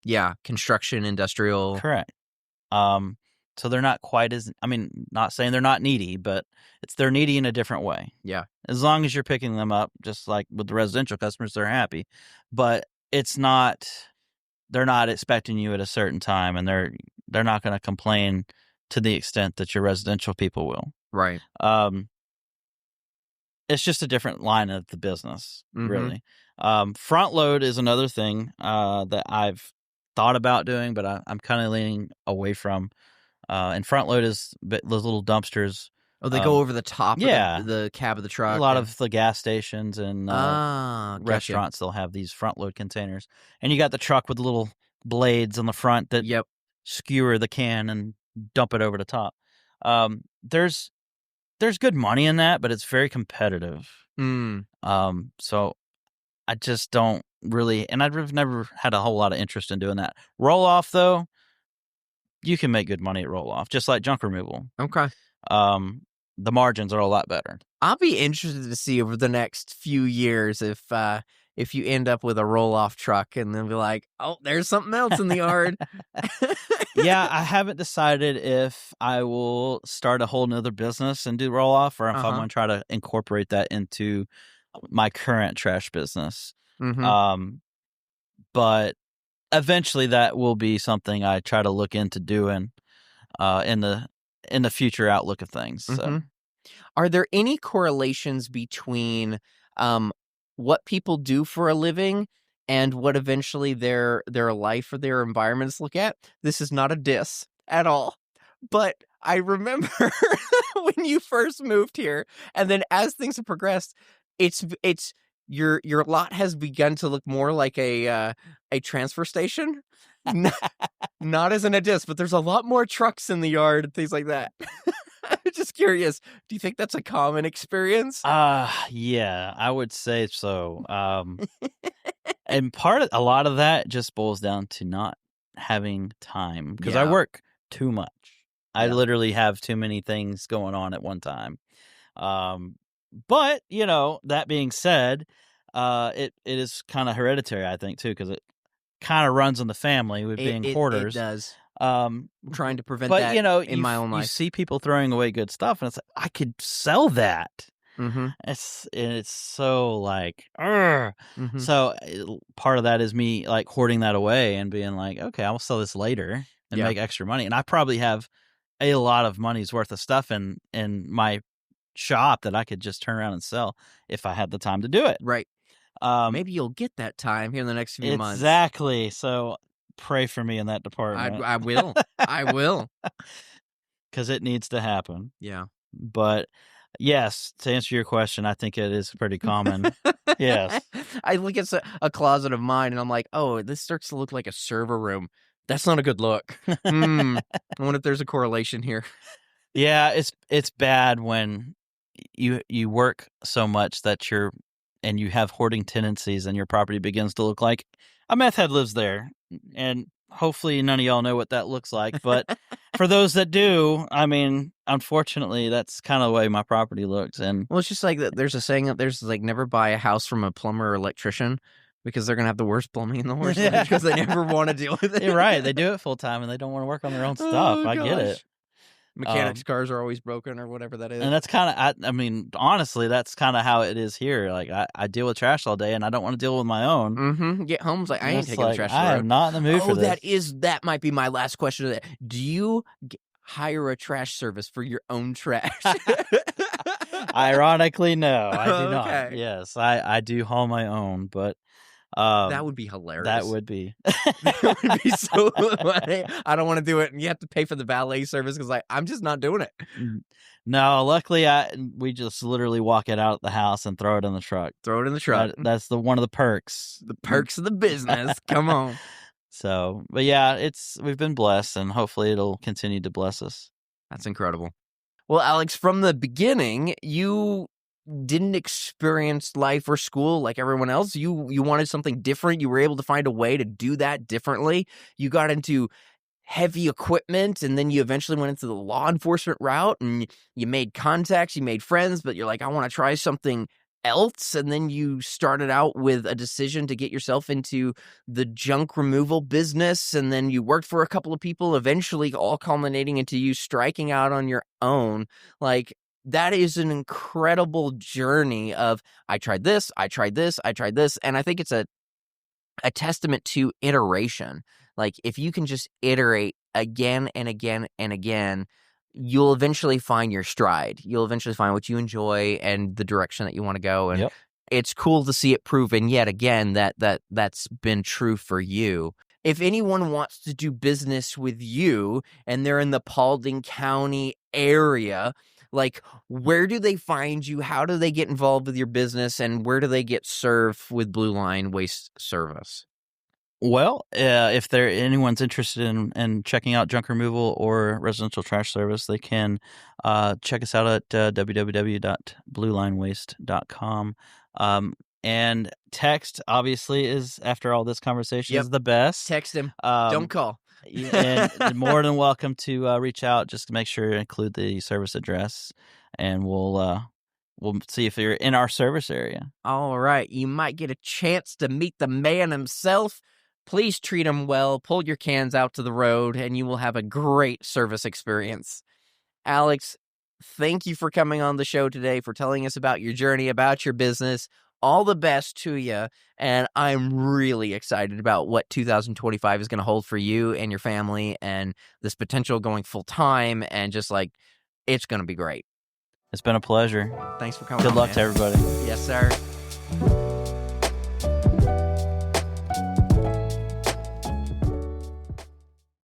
Yeah, construction, industrial. Correct. So they're not quite as, not saying they're not needy, but they're needy in a different way. Yeah. As long as you're picking them up, just like with the residential customers, they're happy. But they're not expecting you at a certain time, and they're not going to complain to the extent that your residential people will. Right. It's just a different line of the business, really. Front load is another thing that I've thought about doing, but I'm kind of leaning away from. And front load is those little dumpsters. Oh, they go over the top of the cab of the truck. A lot of the gas stations and restaurants, gotcha. they'll have these front load containers. And you got the truck with little blades on the front that skewer the can and dump it over the top. There's good money in that, but it's very competitive. So I just don't really, and I've never had a whole lot of interest in doing that. Roll off, though, you can make good money at roll off, just like junk removal. Okay. The margins are a lot better. I'll be interested to see over the next few years if you end up with a roll off truck and then be like, oh, there's something else in the yard. Yeah, I haven't decided if I will start a whole nother business and do roll off, or if I'm going to try to incorporate that into my current trash business. But eventually that will be something I try to look into doing in the future outlook of things. So. Are there any correlations between what people do for a living and what eventually their life or their environments look at? This is not a diss at all, but I remember when you first moved here, and then as things have progressed, it's your lot has begun to look more like a transfer station. Not as a diss, but there's a lot more trucks in the yard and things like that. I'm just curious. Do you think that's a common experience? Yeah, I would say so. And a lot of that just boils down to not having time, because I work too much. I literally have too many things going on at one time. But that being said, it is kind of hereditary, I think, too, because it kind of runs in the family with being hoarders. It does. I'm trying to prevent that in my own life. You see people throwing away good stuff, and it's like, I could sell that. It's so like, so part of that is me like hoarding that away and being like, okay, I'll sell this later and make extra money. And I probably have a lot of money's worth of stuff in my shop that I could just turn around and sell if I had the time to do it. Right. Maybe you'll get that time here in the next few months. Exactly. So pray for me in that department. I will. I will. Because it needs to happen. Yeah. But yes, to answer your question, I think it is pretty common. Yes. I look at a closet of mine and I'm like, oh, this starts to look like a server room. That's not a good look. I wonder if there's a correlation here. Yeah, it's bad when you work so much that you have hoarding tendencies and your property begins to look like a meth head lives there. And hopefully none of y'all know what that looks like, but for those that do, I mean, unfortunately, that's kind of the way my property looks. And Well, it's just like there's a saying that there's like never buy a house from a plumber or electrician because they're gonna have the worst plumbing and the worst because they never want to deal with it. You're right. They do it full time and they don't want to work on their own stuff. Oh, I get it. gosh. Mechanics' cars are always broken or whatever that is. And that's kind of, I mean, honestly, that's kind of how it is here. Like, I deal with trash all day and I don't want to deal with my own. Mm-hmm. Get home, like, I ain't taking the trash to the I road. am not in the mood for this. That might be my last question. Do you hire a trash service for your own trash? Ironically, no, I do Okay. not. Yes, I do haul my own, but that would be hilarious. That would be. That would be so funny. I don't want to do it, and you have to pay for the valet service because I'm just not doing it. No, luckily we just literally walk it out of the house and throw it in the truck. Throw it in the truck. That's one of the perks. The perks of the business. Come on. So, but yeah, we've been blessed, and hopefully it'll continue to bless us. That's incredible. Well, Alex, from the beginning, you didn't experience life or school like everyone else. You wanted something different. You were able to find a way to do that differently. You got into heavy equipment, and then you eventually went into the law enforcement route, and you made contacts, you made friends, but you're like, I want to try something else. And then you started out with a decision to get yourself into the junk removal business, and then you worked for a couple of people, eventually all culminating into you striking out on your own. Like, that is an incredible journey of, I tried this, I tried this, I tried this. And I think it's a testament to iteration. Like, if you can just iterate again and again and again, you'll eventually find your stride. You'll eventually find what you enjoy and the direction that you want to go. And It's cool to see it proven yet again that's been true for you. If anyone wants to do business with you and they're in the Paulding County area, like, where do they find you? How do they get involved with your business? And where do they get served with Blue Line Waste Service? Well, if anyone's interested in checking out junk removal or residential trash service, they can check us out at www.bluelinewaste.com. And text, obviously, is, after all this conversation, is the best. Text him. Don't call. And more than welcome to reach out. Just to make sure to include the service address, and we'll see if you're in our service area. All right. You might get a chance to meet the man himself. Please treat him well. Pull your cans out to the road, and you will have a great service experience. Alex, thank you for coming on the show today, for telling us about your journey, about your business. All the best to you, and I'm really excited about what 2025 is going to hold for you and your family, and this potential going full-time, and just like, it's going to be great. It's been a pleasure. Thanks for coming on. Good luck to everybody. Yes, sir.